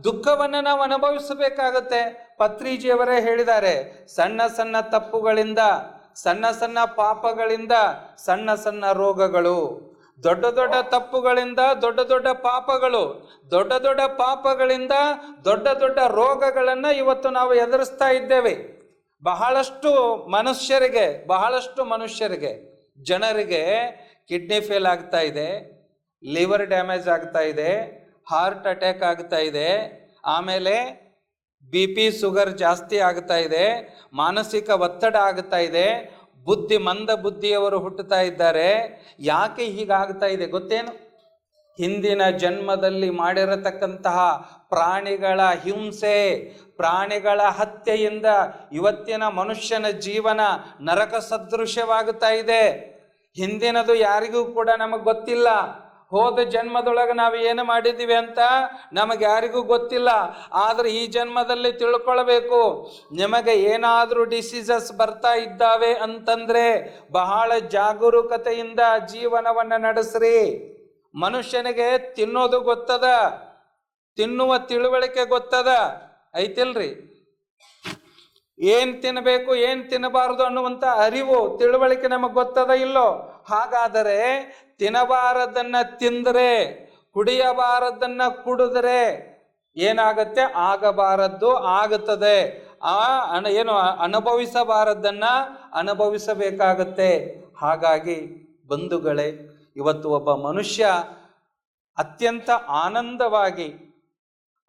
ದುಃಖವನ್ನು ನಾವು ಅನುಭವಿಸಬೇಕಾಗುತ್ತೆ. ಪತ್ರಿಜಿಯವರೇ ಹೇಳಿದ್ದಾರೆ, ಸಣ್ಣ ಸಣ್ಣ ತಪ್ಪುಗಳಿಂದ, ಸಣ್ಣ ಸಣ್ಣ ಪಾಪಗಳಿಂದ ಸಣ್ಣ ಸಣ್ಣ ರೋಗಗಳು, ದೊಡ್ಡ ದೊಡ್ಡ ತಪ್ಪುಗಳಿಂದ ದೊಡ್ಡ ದೊಡ್ಡ ಪಾಪಗಳು, ದೊಡ್ಡ ದೊಡ್ಡ ಪಾಪಗಳಿಂದ ದೊಡ್ಡ ದೊಡ್ಡ ರೋಗಗಳನ್ನು ಇವತ್ತು ನಾವು ಎದುರಿಸ್ತಾ ಇದ್ದೇವೆ. ಬಹಳಷ್ಟು ಮನುಷ್ಯರಿಗೆ ಜನರಿಗೆ ಕಿಡ್ನಿ ಫೇಲ್ ಆಗ್ತಾ ಇದೆ, ಲಿವರ್ ಡ್ಯಾಮೇಜ್ ಆಗ್ತಾ ಇದೆ, ಹಾರ್ಟ್ ಅಟ್ಯಾಕ್ ಆಗ್ತಾ ಇದೆ, ಆಮೇಲೆ BP ಶುಗರ್ ಜಾಸ್ತಿ ಆಗ್ತಾ ಇದೆ, ಮಾನಸಿಕ ಒತ್ತಡ ಆಗ್ತಾ ಇದೆ, ಮಂದ ಬುದ್ಧಿಯವರು ಹುಟ್ಟುತ್ತಾ ಇದ್ದಾರೆ. ಯಾಕೆ ಹೀಗಾಗ್ತಾ ಇದೆ ಗೊತ್ತೇನು? ಹಿಂದಿನ ಜನ್ಮದಲ್ಲಿ ಮಾಡಿರತಕ್ಕಂತಹ ಪ್ರಾಣಿಗಳ ಹಿಂಸೆ, ಪ್ರಾಣಿಗಳ ಹತ್ಯೆಯಿಂದ ಇವತ್ತಿನ ಮನುಷ್ಯನ ಜೀವನ ನರಕ ಸದೃಶ್ಯವಾಗುತ್ತಾ ಇದೆ. ಹಿಂದಿನದು ಯಾರಿಗೂ ಕೂಡ ನಮಗೆ ಗೊತ್ತಿಲ್ಲ. ಹೋದ ಜನ್ಮದೊಳಗೆ ನಾವು ಏನು ಮಾಡಿದ್ದೀವಿ ಅಂತ ನಮಗೆ ಯಾರಿಗೂ ಗೊತ್ತಿಲ್ಲ. ಆದರೆ ಈ ಜನ್ಮದಲ್ಲಿ ತಿಳ್ಕೊಳ್ಬೇಕು, ನಿಮಗೆ ಏನಾದರೂ ಡಿಸೀಸಸ್ ಬರ್ತಾ ಇದ್ದಾವೆ ಅಂತಂದ್ರೆ ಬಹಳ ಜಾಗರೂಕತೆಯಿಂದ ಜೀವನವನ್ನು ನಡೆಸ್ರಿ. ಮನುಷ್ಯನಿಗೆ ತಿನ್ನೋದು ಗೊತ್ತದ, ತಿನ್ನುವ ತಿಳುವಳಿಕೆ ಗೊತ್ತದ, ಐತಿಲ್ರಿ? ಏನ್ ತಿನ್ನಬೇಕು ಏನ್ ತಿನ್ನಬಾರದು ಅನ್ನುವಂಥ ಅರಿವು ತಿಳುವಳಿಕೆ ನಮಗೆ ಗೊತ್ತದ ಇಲ್ಲೋ? ಹಾಗಾದರೆ ತಿನ್ನಬಾರದನ್ನ ತಿಂದರೆ, ಕುಡಿಯಬಾರದನ್ನ ಕುಡಿದ್ರೆ ಏನಾಗತ್ತೆ? ಆಗಬಾರದ್ದು ಆಗುತ್ತದೆ. ಅನುಭವಿಸಬಾರದನ್ನ ಅನುಭವಿಸಬೇಕಾಗತ್ತೆ. ಹಾಗಾಗಿ ಬಂಧುಗಳೇ, ಇವತ್ತು ಒಬ್ಬ ಮನುಷ್ಯ ಅತ್ಯಂತ ಆನಂದವಾಗಿ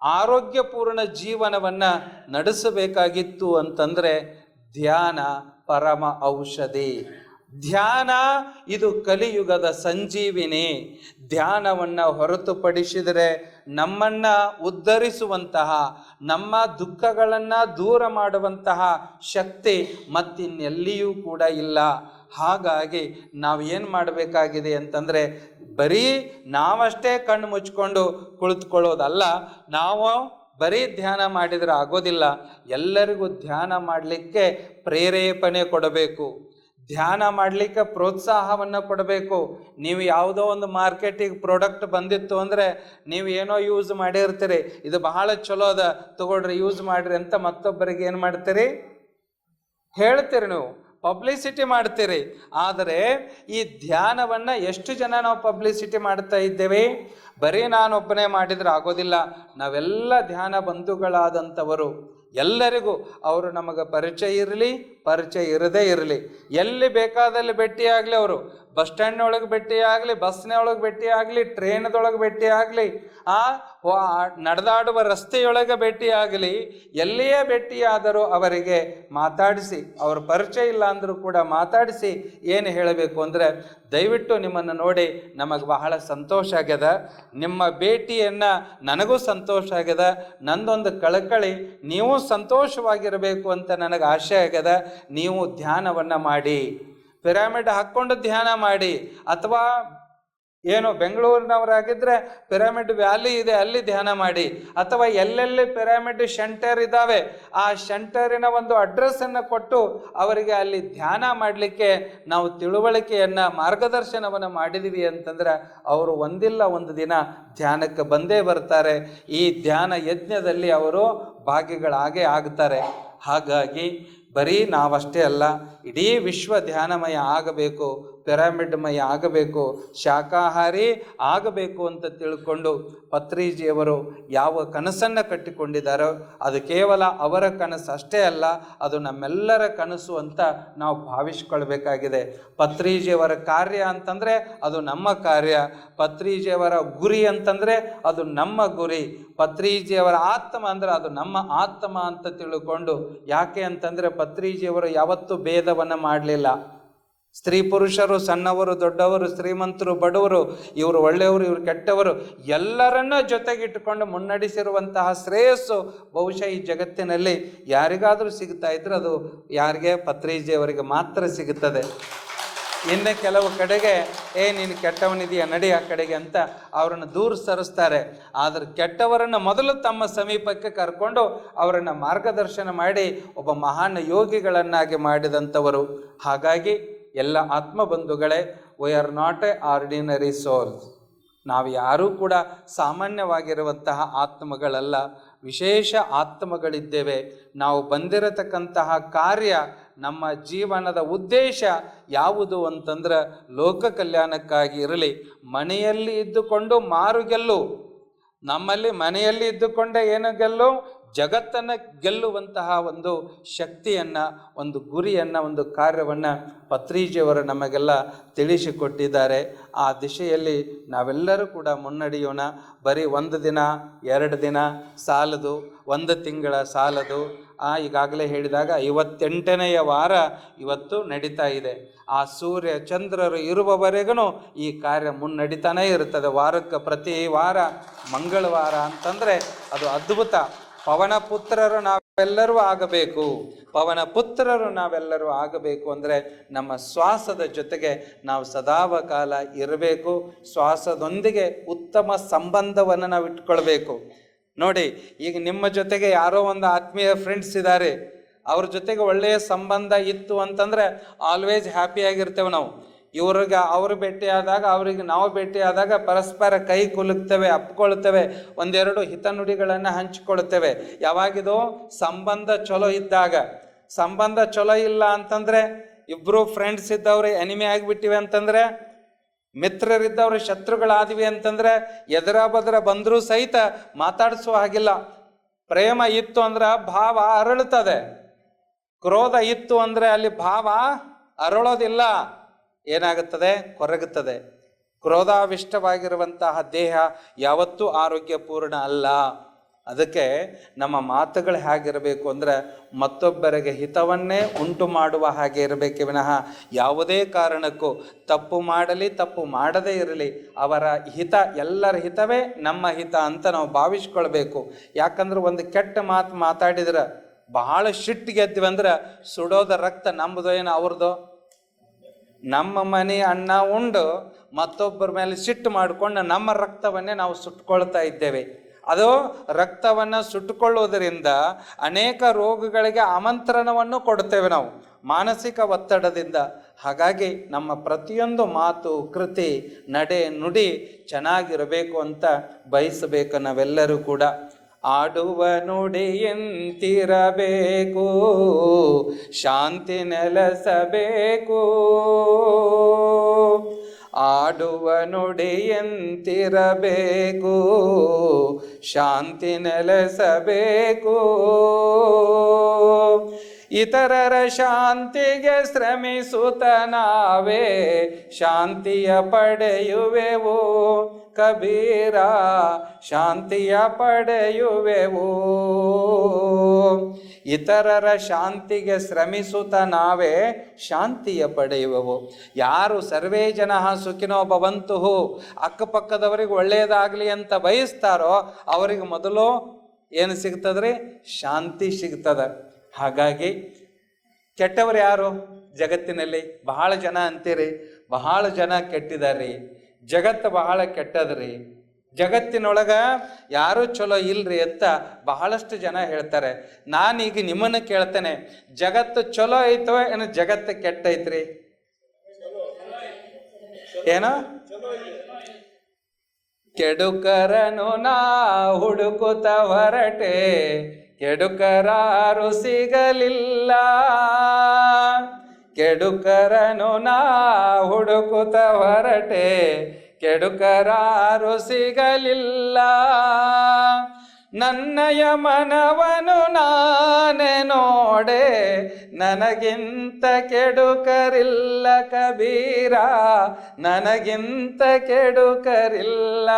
ಆರೋಗ್ಯಪೂರ್ಣ ಜೀವನವನ್ನು ನಡೆಸಬೇಕಾಗಿತ್ತು ಅಂತಂದರೆ ಧ್ಯಾನ ಪರಮ ಔಷಧಿ. ಧ್ಯಾನ ಇದು ಕಲಿಯುಗದ ಸಂಜೀವಿನಿ. ಧ್ಯಾನವನ್ನು ಹೊರತುಪಡಿಸಿದರೆ ನಮ್ಮನ್ನು ಉದ್ಧರಿಸುವಂತಹ, ನಮ್ಮ ದುಃಖಗಳನ್ನು ದೂರ ಮಾಡುವಂತಹ ಶಕ್ತಿ ಮತ್ತಿನ್ನೆಲ್ಲಿಯೂ ಕೂಡ ಇಲ್ಲ. ಹಾಗಾಗಿ ನಾವು ಏನು ಮಾಡಬೇಕಾಗಿದೆ ಅಂತಂದರೆ, ಬರೀ ನಾವಷ್ಟೇ ಕಣ್ಣು ಮುಚ್ಕೊಂಡು ಕುಳಿತುಕೊಳ್ಳೋದಲ್ಲ, ನಾವು ಬರೀ ಧ್ಯಾನ ಮಾಡಿದರೆ ಆಗೋದಿಲ್ಲ. ಎಲ್ಲರಿಗೂ ಧ್ಯಾನ ಮಾಡಲಿಕ್ಕೆ ಪ್ರೇರೇಪಣೆ ಕೊಡಬೇಕು, ಧ್ಯಾನ ಮಾಡಲಿಕ್ಕೆ ಪ್ರೋತ್ಸಾಹವನ್ನು ಕೊಡಬೇಕು. ನೀವು ಯಾವುದೋ ಒಂದು ಮಾರ್ಕೆಟಿಗೆ ಪ್ರಾಡಕ್ಟ್ ಬಂದಿತ್ತು ಅಂದರೆ ನೀವು ಏನೋ ಯೂಸ್ ಮಾಡಿರ್ತೀರಿ, ಇದು ಬಹಳ ಚಲೋ ಅದ ತಗೊಳ್ರಿ, ಯೂಸ್ ಮಾಡಿರಿ ಅಂತ ಮತ್ತೊಬ್ಬರಿಗೆ ಏನು ಮಾಡ್ತೀರಿ? ಹೇಳ್ತೀರಿ, ನೀವು ಪಬ್ಲಿಸಿಟಿ ಮಾಡ್ತೀರಿ. ಆದರೆ ಈ ಧ್ಯಾನವನ್ನು ಎಷ್ಟು ಜನ ನಾವು ಪಬ್ಲಿಸಿಟಿ ಮಾಡ್ತಾ ಇದ್ದೇವೆ? ಬರೀ ನಾನೊಬ್ಬನೇ ಮಾಡಿದರೆ ಆಗೋದಿಲ್ಲ. ನಾವೆಲ್ಲ ಧ್ಯಾನ ಬಂಧುಗಳಾದಂಥವರು ಎಲ್ಲರಿಗೂ ಅವರು ನಮಗೆ ಪರಿಚಯ ಇರಲಿ, ಪರಿಚಯ ಇರದೇ ಇರಲಿ. ಎಲ್ಲಿ ಬೇಕಾದಲ್ಲಿ ಭೇಟಿಯಾಗಲಿ, ಅವರು ಬಸ್ ಸ್ಟ್ಯಾಂಡ್ನೊಳಗೆ ಭೇಟಿಯಾಗಲಿ, ಬಸ್ನೊಳಗೆ ಭೇಟಿಯಾಗಲಿ, ಟ್ರೈನ್ದೊಳಗೆ ಭೇಟಿಯಾಗಲಿ, ನಡೆದಾಡುವ ರಸ್ತೆಯೊಳಗೆ ಭೇಟಿಯಾಗಲಿ, ಎಲ್ಲಿಯೇ ಭೇಟಿಯಾದರೂ ಅವರಿಗೆ ಮಾತಾಡಿಸಿ, ಅವ್ರ ಪರಿಚಯ ಇಲ್ಲ ಅಂದರೂ ಕೂಡ ಮಾತಾಡಿಸಿ ಏನು ಹೇಳಬೇಕು ಅಂದರೆ, ದಯವಿಟ್ಟು ನಿಮ್ಮನ್ನು ನೋಡಿ ನಮಗೆ ಬಹಳ ಸಂತೋಷ ಆಗ್ಯದ, ನಿಮ್ಮ ಭೇಟಿಯನ್ನು ನನಗೂ ಸಂತೋಷ ಆಗ್ಯದ, ನಂದೊಂದು ಕಳಕಳಿ, ನೀವು ಸಂತೋಷವಾಗಿರಬೇಕು ಅಂತ ನನಗೆ ಆಶೆ ಆಗ್ಯದ. ನೀವು ಧ್ಯಾನವನ್ನು ಮಾಡಿ, ಪಿರಮಿಡ್ ಹಾಕ್ಕೊಂಡು ಧ್ಯಾನ ಮಾಡಿ, ಅಥವಾ ಏನು ಬೆಂಗಳೂರಿನವರಾಗಿದ್ದರೆ ಪಿರಮಿಡ್ ವ್ಯಾಲಿ ಇದೆ ಅಲ್ಲಿ ಧ್ಯಾನ ಮಾಡಿ, ಅಥವಾ ಎಲ್ಲೆಲ್ಲಿ ಪಿರಮಿಡ್ ಸೆಂಟರ್ ಇದ್ದಾವೆ ಆ ಸೆಂಟರಿನ ಒಂದು ಅಡ್ರೆಸ್ಸನ್ನು ಕೊಟ್ಟು ಅವರಿಗೆ ಅಲ್ಲಿ ಧ್ಯಾನ ಮಾಡಲಿಕ್ಕೆ ನಾವು ತಿಳುವಳಿಕೆಯನ್ನು, ಮಾರ್ಗದರ್ಶನವನ್ನು ಮಾಡಿದ್ದೀವಿ ಅಂತಂದ್ರೆ ಅವರು ಒಂದಿಲ್ಲ ಒಂದು ದಿನ ಧ್ಯಾನಕ್ಕೆ ಬಂದೇ ಬರ್ತಾರೆ. ಈ ಧ್ಯಾನ ಯಜ್ಞದಲ್ಲಿ ಅವರು ಭಾಗಿಗಳಾಗೇ ಆಗ್ತಾರೆ. ಹಾಗಾಗಿ ಬರೀ ನಾವಷ್ಟೇ ಅಲ್ಲ, ಇಡೀ ವಿಶ್ವ ಧ್ಯಾನಮಯ ಆಗಬೇಕು, ಪಿರಮಿಡ್ಮಯ ಆಗಬೇಕು, ಶಾಕಾಹಾರಿ ಆಗಬೇಕು ಅಂತ ತಿಳ್ಕೊಂಡು ಪತ್ರಿಜಿಯವರು ಯಾವ ಕನಸನ್ನು ಕಟ್ಟಿಕೊಂಡಿದ್ದಾರೋ ಅದು ಕೇವಲ ಅವರ ಕನಸು ಅಷ್ಟೇ ಅಲ್ಲ, ಅದು ನಮ್ಮೆಲ್ಲರ ಕನಸು ಅಂತ ನಾವು ಭಾವಿಸ್ಕೊಳ್ಬೇಕಾಗಿದೆ. ಪತ್ರಿಜಿಯವರ ಕಾರ್ಯ ಅಂತಂದರೆ ಅದು ನಮ್ಮ ಕಾರ್ಯ, ಪತ್ರಿಜಿಯವರ ಗುರಿ ಅಂತಂದರೆ ಅದು ನಮ್ಮ ಗುರಿ, ಪತ್ರಿಜಿಯವರ ಆತ್ಮ ಅಂದರೆ ಅದು ನಮ್ಮ ಆತ್ಮ ಅಂತ ತಿಳ್ಕೊಂಡು. ಯಾಕೆ ಅಂತಂದರೆ ಪತ್ರಿಜಿಯವರು ಯಾವತ್ತೂ ಭೇದವನ್ನು ಮಾಡಲಿಲ್ಲ. ಸ್ತ್ರೀ ಪುರುಷರು, ಸಣ್ಣವರು ದೊಡ್ಡವರು, ಶ್ರೀಮಂತರು ಬಡವರು, ಇವರು ಒಳ್ಳೆಯವರು ಇವರು ಕೆಟ್ಟವರು, ಎಲ್ಲರನ್ನ ಜೊತೆಗಿಟ್ಟುಕೊಂಡು ಮುನ್ನಡೆಸಿರುವಂತಹ ಶ್ರೇಯಸ್ಸು ಬಹುಶಃ ಈ ಜಗತ್ತಿನಲ್ಲಿ ಯಾರಿಗಾದರೂ ಸಿಗ್ತಾ ಇದ್ರೆ ಅದು ಯಾರಿಗೆ? ಪತ್ರಿಜಿಯವರಿಗೆ ಮಾತ್ರ ಸಿಗುತ್ತದೆ. ಇನ್ನು ಕೆಲವು ಕಡೆಗೆ ನೀನು ಕೆಟ್ಟವನಿದೆಯಾ ನಡಿ ಆ ಕಡೆಗೆ ಅಂತ ಅವರನ್ನು ದೂರ ಸರಿಸ್ತಾರೆ. ಆದರೆ ಕೆಟ್ಟವರನ್ನು ಮೊದಲು ತಮ್ಮ ಸಮೀಪಕ್ಕೆ ಕರ್ಕೊಂಡು ಅವರನ್ನು ಮಾರ್ಗದರ್ಶನ ಮಾಡಿ ಒಬ್ಬ ಮಹಾನ್ ಯೋಗಿಗಳನ್ನಾಗಿ ಮಾಡಿದಂಥವರು. ಹಾಗಾಗಿ ಎಲ್ಲ ಆತ್ಮಬಂಧುಗಳೇ, we are not a ordinary souls. ನಾವು ಯಾರೂ ಕೂಡ ಸಾಮಾನ್ಯವಾಗಿರುವಂತಹ ಆತ್ಮಗಳಲ್ಲ, ವಿಶೇಷ ಆತ್ಮಗಳಿದ್ದೇವೆ. ನಾವು ಬಂದಿರತಕ್ಕಂತಹ ಕಾರ್ಯ, ನಮ್ಮ ಜೀವನದ ಉದ್ದೇಶ ಯಾವುದು ಅಂತಂದ್ರೆ ಲೋಕ ಕಲ್ಯಾಣಕ್ಕಾಗಿ ಇರಲಿ. ಮನೆಯಲ್ಲಿ ಇದ್ದುಕೊಂಡು ಮಾರು ಗೆಲ್ಲು, ನಮ್ಮಲ್ಲಿ ಮನೆಯಲ್ಲಿ ಇದ್ದುಕೊಂಡೇ ಏನು ಗೆಲ್ಲು? ಜಗತ್ತನ್ನು ಗೆಲ್ಲುವಂತಹ ಒಂದು ಶಕ್ತಿಯನ್ನು, ಒಂದು ಗುರಿಯನ್ನು, ಒಂದು ಕಾರ್ಯವನ್ನು ಪತ್ರಿಜಿಯವರು ನಮಗೆಲ್ಲ ತಿಳಿಸಿಕೊಟ್ಟಿದ್ದಾರೆ. ಆ ದಿಶೆಯಲ್ಲಿ ನಾವೆಲ್ಲರೂ ಕೂಡ ಮುನ್ನಡೆಯೋಣ. ಬರೀ 1 ದಿನ 2 ದಿನ ಸಾಲದು, 1 ತಿಂಗಳ ಸಾಲದು. ಈಗಾಗಲೇ ಹೇಳಿದಾಗ 58ನೆಯ ವಾರ ಇವತ್ತು ನಡೀತಾ ಇದೆ. ಆ ಸೂರ್ಯ ಚಂದ್ರರು ಇರುವವರೆಗೂ ಈ ಕಾರ್ಯ ಮುನ್ನಡೀತಾನೇ ಇರ್ತದೆ. ವಾರಕ್ಕೆ ಪ್ರತಿ ವಾರ ಮಂಗಳವಾರ ಅಂತಂದರೆ ಅದು ಅದ್ಭುತ. ಪವನ ಪುತ್ರರು ನಾವೆಲ್ಲರೂ ಆಗಬೇಕು, ಪವನ ಪುತ್ರರು ನಾವೆಲ್ಲರೂ ಆಗಬೇಕು ಅಂದರೆ ನಮ್ಮ ಶ್ವಾಸದ ಜೊತೆಗೆ ನಾವು ಸದಾಕಾಲ ಇರಬೇಕು. ಶ್ವಾಸದೊಂದಿಗೆ ಉತ್ತಮ ಸಂಬಂಧವನ್ನು ನಾವು ಇಟ್ಕೊಳ್ಬೇಕು. ನೋಡಿ, ಈಗ ನಿಮ್ಮ ಜೊತೆಗೆ ಯಾರೋ ಒಂದು ಆತ್ಮೀಯ ಫ್ರೆಂಡ್ಸ್ ಇದ್ದಾರೆ, ಅವ್ರ ಜೊತೆಗೆ ಒಳ್ಳೆಯ ಸಂಬಂಧ ಇತ್ತು ಅಂತಂದರೆ ಆಲ್ವೇಸ್ ಹ್ಯಾಪಿಯಾಗಿರ್ತೇವೆ ನಾವು. ಇವ್ರಿಗೆ ಅವರು ಭೇಟಿಯಾದಾಗ, ಅವರಿಗೆ ನಾವು ಭೇಟಿಯಾದಾಗ ಪರಸ್ಪರ ಕೈ ಕುಲುಕ್ತೇವೆ, ಅಪ್ಕೊಳ್ತೇವೆ, 1-2 ಹಿತನುಡಿಗಳನ್ನು ಹಂಚಿಕೊಳ್ತೇವೆ. ಯಾವಾಗಿದು? ಸಂಬಂಧ ಚಲೋ ಇದ್ದಾಗ. ಸಂಬಂಧ ಚಲೋ ಇಲ್ಲ ಅಂತಂದರೆ, ಇಬ್ಬರು ಫ್ರೆಂಡ್ಸ್ ಇದ್ದವ್ರು ಎನಿಮಿ ಆಗಿಬಿಟ್ಟಿವೆ ಅಂತಂದರೆ, ಮಿತ್ರರಿದ್ದವ್ರು ಶತ್ರುಗಳಾದ್ವಿ ಅಂತಂದರೆ, ಎದರ ಬದರ ಬಂದರೂ ಸಹಿತ ಮಾತಾಡಿಸುವ ಹಾಗಿಲ್ಲ. ಪ್ರೇಮ ಇತ್ತು ಅಂದ್ರೆ ಭಾವ ಅರಳುತ್ತದೆ, ಕ್ರೋಧ ಇತ್ತು ಅಂದರೆ ಅಲ್ಲಿ ಭಾವ ಅರಳೋದಿಲ್ಲ, ಏನಾಗುತ್ತದೆ? ಕೊರಗುತ್ತದೆ. ಕ್ರೋಧಾವಿಷ್ಟವಾಗಿರುವಂತಹ ದೇಹ ಯಾವತ್ತೂ ಆರೋಗ್ಯಪೂರ್ಣ ಅಲ್ಲ. ಅದಕ್ಕೆ ನಮ್ಮ ಮಾತುಗಳು ಹೇಗಿರಬೇಕು ಅಂದರೆ ಮತ್ತೊಬ್ಬರಿಗೆ ಹಿತವನ್ನೇ ಉಂಟು ಮಾಡುವ ಹಾಗೆ ಇರಬೇಕೆ ವಿನಃ ಯಾವುದೇ ಕಾರಣಕ್ಕೂ ತಪ್ಪು ಮಾಡಲಿ ತಪ್ಪು ಮಾಡದೇ ಇರಲಿ ಅವರ ಹಿತ, ಎಲ್ಲರ ಹಿತವೇ ನಮ್ಮ ಹಿತ ಅಂತ ನಾವು ಭಾವಿಸ್ಕೊಳ್ಬೇಕು. ಯಾಕಂದ್ರೆ ಒಂದು ಕೆಟ್ಟ ಮಾತು ಮಾತಾಡಿದ್ರೆ ಬಹಳ ಸಿಟ್ಟಿಗೆ ಎದ್ವಿ ಅಂದ್ರೆ ಸುಡೋದ ರಕ್ತ ನಮ್ಮದು ಏನು ಅವ್ರದ್ದು? ನಮ್ಮ ಮನೆ ಅನ್ನ ಉಂಡು ಮತ್ತೊಬ್ಬರ ಮೇಲೆ ಸಿಟ್ಟು ಮಾಡಿಕೊಂಡು ನಮ್ಮ ರಕ್ತವನ್ನೇ ನಾವು ಸುಟ್ಕೊಳ್ತಾ ಇದ್ದೇವೆ. ಅದು ರಕ್ತವನ್ನು ಸುಟ್ಟುಕೊಳ್ಳುವುದರಿಂದ ಅನೇಕ ರೋಗಗಳಿಗೆ ಆಮಂತ್ರಣವನ್ನು ಕೊಡ್ತೇವೆ ನಾವು ಮಾನಸಿಕ ಒತ್ತಡದಿಂದ. ಹಾಗಾಗಿ ನಮ್ಮ ಪ್ರತಿಯೊಂದು ಮಾತು, ಕೃತಿ, ನಡೆ, ನುಡಿ ಚೆನ್ನಾಗಿರಬೇಕು ಅಂತ ಬಯಸಬೇಕು ನಾವೆಲ್ಲರೂ ಕೂಡ. ಆಡುವ ನುಡಿಯಂತಿರಬೇಕು, ಶಾಂತಿ ನೆಲೆಸಬೇಕು. ಆಡುವ ನುಡಿಯಂತಿರಬೇಕು, ಶಾಂತಿ ನೆಲೆಸಬೇಕು. ಇತರರ ಶಾಂತಿಗೆ ಶ್ರಮಿಸುತ್ತ ನಾವೇ ಶಾಂತಿಯ ಪಡೆಯುವೆವು ಕಬೀರ, ಶಾಂತಿಯ ಪಡೆಯುವೆವು. ಇತರರ ಶಾಂತಿಗೆ ಶ್ರಮಿಸುತ್ತ ನಾವೇ ಶಾಂತಿಯ ಪಡೆಯುವೆವು. ಯಾರು ಸರ್ವೇ ಜನ ಸುಖಿನೋ ಭವಂತು, ಅಕ್ಕಪಕ್ಕದವರಿಗೆ ಒಳ್ಳೆಯದಾಗಲಿ ಅಂತ ಬಯಸ್ತಾರೋ ಅವರಿಗೆ ಮೊದಲು ಏನು ಸಿಗ್ತದ್ರಿ? ಶಾಂತಿ ಸಿಗ್ತದೆ. ಹಾಗಾಗಿ ಕೆಟ್ಟವರು ಯಾರು ಜಗತ್ತಿನಲ್ಲಿ? ಬಹಳ ಜನ ಅಂತೀರಿ, ಬಹಳ ಜನ ಕೆಟ್ಟಿದಾರ್ರಿ, ಜಗತ್ತು ಬಹಳ ಕೆಟ್ಟದ್ರಿ, ಜಗತ್ತಿನೊಳಗ ಯಾರೂ ಚಲೋ ಇಲ್ರಿ ಅಂತ ಬಹಳಷ್ಟು ಜನ ಹೇಳ್ತಾರೆ. ನಾನೀಗ ನಿಮ್ಮನ್ನು ಕೇಳ್ತೇನೆ, ಜಗತ್ತು ಚಲೋ ಐತೋ ಏನೋ ಜಗತ್ತು ಕೆಟ್ಟೈತ್ರಿ? ಏನೋ ಕೆಡುಕರನು ನಾ ಹುಡುಕುತ್ತ ಹೊರಟೆ, ಕೆಡುಕರಾರು ಸಿಗಲಿಲ್ಲ. ಕೆಡುಕರನು ನಾ ಹುಡುಕುತ್ತ ಹೊರಟೆ, ಕೆಡುಕರಾರು ಸಿಗಲಿಲ್ಲ. ನನ್ನಯ ಮನವನು ನಾನೇ ನೋಡೆ, ನನಗಿಂತ ಕೆಡುಕರಿಲ್ಲ ಕಬೀರ, ನನಗಿಂತ ಕೆಡುಕರಿಲ್ಲ.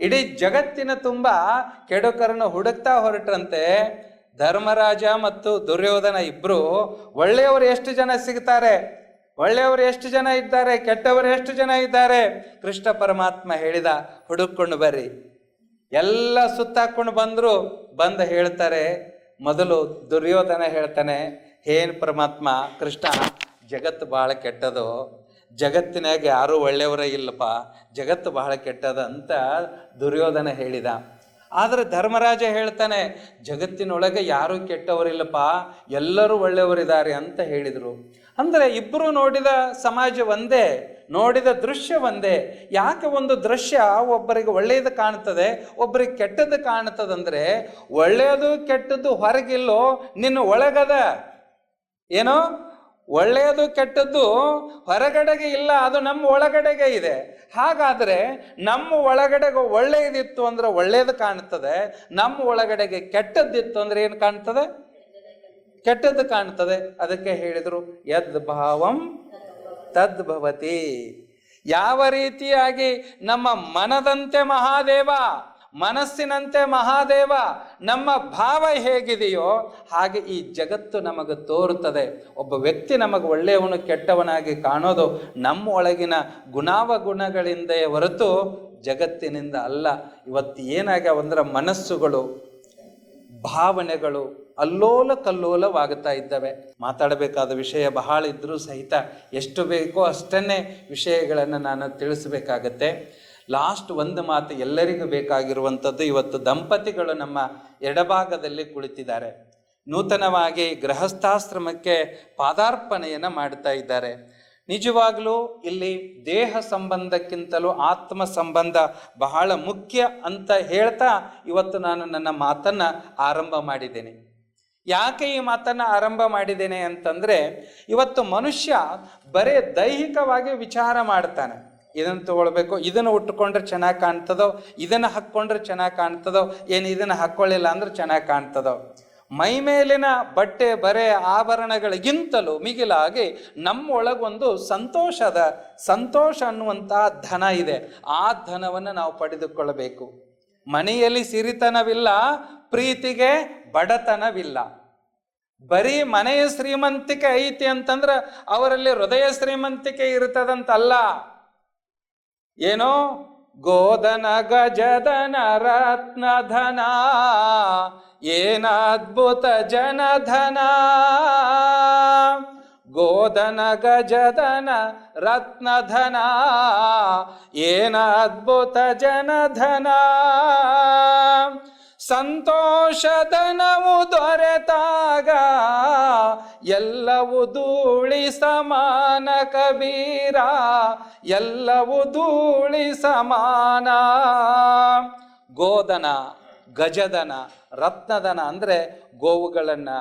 ಇಡೀ ಜಗತ್ತಿನ ತುಂಬ ಕೆಡುಕರನ್ನು ಹುಡುಕ್ತಾ ಹೊರಟ್ರಂತೆ. ಧರ್ಮರಾಜ ಮತ್ತು ದುರ್ಯೋಧನ ಇಬ್ರು. ಒಳ್ಳೆಯವರು ಎಷ್ಟು ಜನ ಸಿಗ್ತಾರೆ? ಒಳ್ಳೆಯವರು ಎಷ್ಟು ಜನ ಇದ್ದಾರೆ? ಕೆಟ್ಟವರು ಎಷ್ಟು ಜನ ಇದ್ದಾರೆ? ಕೃಷ್ಣ ಪರಮಾತ್ಮ ಹೇಳಿದ, ಹುಡುಕೊಂಡು ಬರ್ರಿ. ಎಲ್ಲ ಸುತ್ತಾಕೊಂಡು ಬಂದ್ರು. ಬಂದು ಹೇಳ್ತಾರೆ, ಮೊದಲು ದುರ್ಯೋಧನ ಹೇಳ್ತಾನೆ, ಏನ್ ಪರಮಾತ್ಮ ಕೃಷ್ಣ, ಜಗತ್ತು ಬಹಳ ಕೆಟ್ಟದು, ಜಗತ್ತಿನಾಗ ಯಾರೂ ಒಳ್ಳೆಯವರೇ ಇಲ್ಲಪ್ಪ, ಜಗತ್ತು ಬಹಳ ಕೆಟ್ಟದ ಅಂತ ದುರ್ಯೋಧನ ಹೇಳಿದ. ಆದರೆ ಧರ್ಮರಾಜ ಹೇಳ್ತಾನೆ, ಜಗತ್ತಿನೊಳಗೆ ಯಾರೂ ಕೆಟ್ಟವರಿಲ್ಲಪ್ಪ, ಎಲ್ಲರೂ ಒಳ್ಳೆಯವರಿದ್ದಾರೆ ಅಂತ ಹೇಳಿದರು. ಅಂದರೆ ಇಬ್ಬರು ನೋಡಿದ ಸಮಾಜ ಒಂದೇ, ನೋಡಿದ ದೃಶ್ಯ ಒಂದೇ. ಯಾಕೆ ಒಂದು ದೃಶ್ಯ ಒಬ್ಬರಿಗೆ ಒಳ್ಳೆಯದು ಕಾಣ್ತದೆ, ಒಬ್ಬರಿಗೆ ಕೆಟ್ಟದ್ದು ಕಾಣ್ತದಂದ್ರೆ, ಒಳ್ಳೆಯದು ಕೆಟ್ಟದ್ದು ಹೊರಗಿಲ್ಲೋ, ನಿನ್ನ ಒಳಗದ. ಏನೋ ಒಳ್ಳೆಯದು ಕೆಟ್ಟದ್ದು ಹೊರಗಡೆಗೆ ಇಲ್ಲ, ಅದು ನಮ್ಮ ಒಳಗಡೆಗೆ ಇದೆ. ಹಾಗಾದರೆ ನಮ್ಮ ಒಳಗಡೆಗೆ ಒಳ್ಳೆಯದಿತ್ತು ಅಂದ್ರೆ ಒಳ್ಳೆಯದು ಕಾಣ್ತದೆ, ನಮ್ಮ ಒಳಗಡೆಗೆ ಕೆಟ್ಟದ್ದಿತ್ತು ಅಂದ್ರೆ ಏನು ಕಾಣ್ತದೆ? ಕೆಟ್ಟದ್ದು ಕಾಣ್ತದೆ. ಅದಕ್ಕೆ ಹೇಳಿದರು, ಯದ್ ಭಾವಂ ತದ್ ಭವತಿ. ಯಾವ ರೀತಿಯಾಗಿ ನಮ್ಮ ಮನದಂತೆ ಮಹಾದೇವ, ಮನಸ್ಸಿನಂತೆ ಮಹಾದೇವ, ನಮ್ಮ ಭಾವ ಹೇಗಿದೆಯೋ ಹಾಗೆ ಈ ಜಗತ್ತು ನಮಗೆ ತೋರುತ್ತದೆ. ಒಬ್ಬ ವ್ಯಕ್ತಿ ನಮಗೆ ಒಳ್ಳೆಯವನು ಕೆಟ್ಟವನಾಗಿ ಕಾಣೋದು ನಮ್ಮ ಒಳಗಿನ ಗುಣಾವಗುಣಗಳಿಂದೇ ಹೊರತು ಜಗತ್ತಿನಿಂದ ಅಲ್ಲ. ಇವತ್ತು ಏನಾಗ್ಯಾವಂದ್ರೆ ಮನಸ್ಸುಗಳು, ಭಾವನೆಗಳು ಅಲ್ಲೋಲ ಕಲ್ಲೋಲವಾಗುತ್ತಾ ಇದ್ದಾವೆ. ಮಾತಾಡಬೇಕಾದ ವಿಷಯ ಬಹಳ ಇದ್ದರೂ ಸಹಿತ ಎಷ್ಟು ಬೇಕೋ ಅಷ್ಟನ್ನೇ ವಿಷಯಗಳನ್ನು ನಾನು ತಿಳಿಸಬೇಕಾಗತ್ತೆ. ಲಾಸ್ಟ್ ಒಂದು ಮಾತು ಎಲ್ಲರಿಗೂ ಬೇಕಾಗಿರುವಂಥದ್ದು, ಇವತ್ತು ದಂಪತಿಗಳು ನಮ್ಮ ಎಡಭಾಗದಲ್ಲಿ ಕುಳಿತಿದ್ದಾರೆ. ನೂತನವಾಗಿ ಗೃಹಸ್ಥಾಶ್ರಮಕ್ಕೆ ಪಾದಾರ್ಪಣೆಯನ್ನು ಮಾಡ್ತಾ ಇದ್ದಾರೆ. ನಿಜವಾಗ್ಲೂ ಇಲ್ಲಿ ದೇಹ ಸಂಬಂಧಕ್ಕಿಂತಲೂ ಆತ್ಮ ಸಂಬಂಧ ಬಹಳ ಮುಖ್ಯ ಅಂತ ಹೇಳ್ತಾ ಇವತ್ತು ನಾನು ನನ್ನ ಮಾತನ್ನು ಆರಂಭ ಮಾಡಿದ್ದೇನೆ. ಯಾಕೆ ಈ ಮಾತನ್ನು ಆರಂಭ ಮಾಡಿದ್ದೇನೆ ಅಂತಂದರೆ, ಇವತ್ತು ಮನುಷ್ಯ ಬರೇ ದೈಹಿಕವಾಗಿ ವಿಚಾರ ಮಾಡ್ತಾನೆ. ಇದನ್ನು ತಗೊಳ್ಬೇಕು, ಇದನ್ನು ಉಟ್ಕೊಂಡ್ರೆ ಚೆನ್ನಾಗಿ ಕಾಣ್ತದೋ, ಇದನ್ನು ಹಾಕ್ಕೊಂಡ್ರೆ ಚೆನ್ನಾಗಿ ಕಾಣ್ತದೋ, ಏನು ಇದನ್ನು ಹಾಕ್ಕೊಳ್ಳಿಲ್ಲ ಅಂದ್ರೆ ಚೆನ್ನಾಗಿ ಕಾಣ್ತದೋ. ಮೈ ಮೇಲಿನ ಬಟ್ಟೆ ಬರೆ ಆಭರಣಗಳಿಗಿಂತಲೂ ಮಿಗಿಲಾಗಿ ನಮ್ಮೊಳಗೊಂದು ಸಂತೋಷ ಅನ್ನುವಂಥ ಧನ ಇದೆ. ಆ ಧನವನ್ನು ನಾವು ಪಡೆದುಕೊಳ್ಳಬೇಕು. ಮನೆಯಲ್ಲಿ ಸಿರಿತನವಿಲ್ಲ, ಪ್ರೀತಿಗೆ ಬಡತನವಿಲ್ಲ. ಬರೀ ಮನೆಯ ಶ್ರೀಮಂತಿಕೆ ಐತಿ ಅಂತಂದ್ರೆ ಅವರಲ್ಲಿ ಹೃದಯ ಶ್ರೀಮಂತಿಕೆ ಇರ್ತದಂತಲ್ಲ. ಏನೋ ಗೋಧನ ಗಜಧನ ರತ್ನಧನ, ಏನ ಅದ್ಭುತ ಜನಧನ. ಗೋಧನ ಗಜಧನ ರತ್ನಧನ, ಏನ ಅದ್ಭುತ ಜನಧನ. ಸಂತೋಷಧನವು ದೊರೆತಾಗ ಎಲ್ಲವೂ ಧೂಳಿ ಸಮಾನ ಕಬೀರ, ಎಲ್ಲವೂ ಧೂಳಿ ಸಮಾನ. ಗೋಧನ, ಗಜಧನ, ರತ್ನಧನ ಅಂದರೆ ಗೋವುಗಳನ್ನು,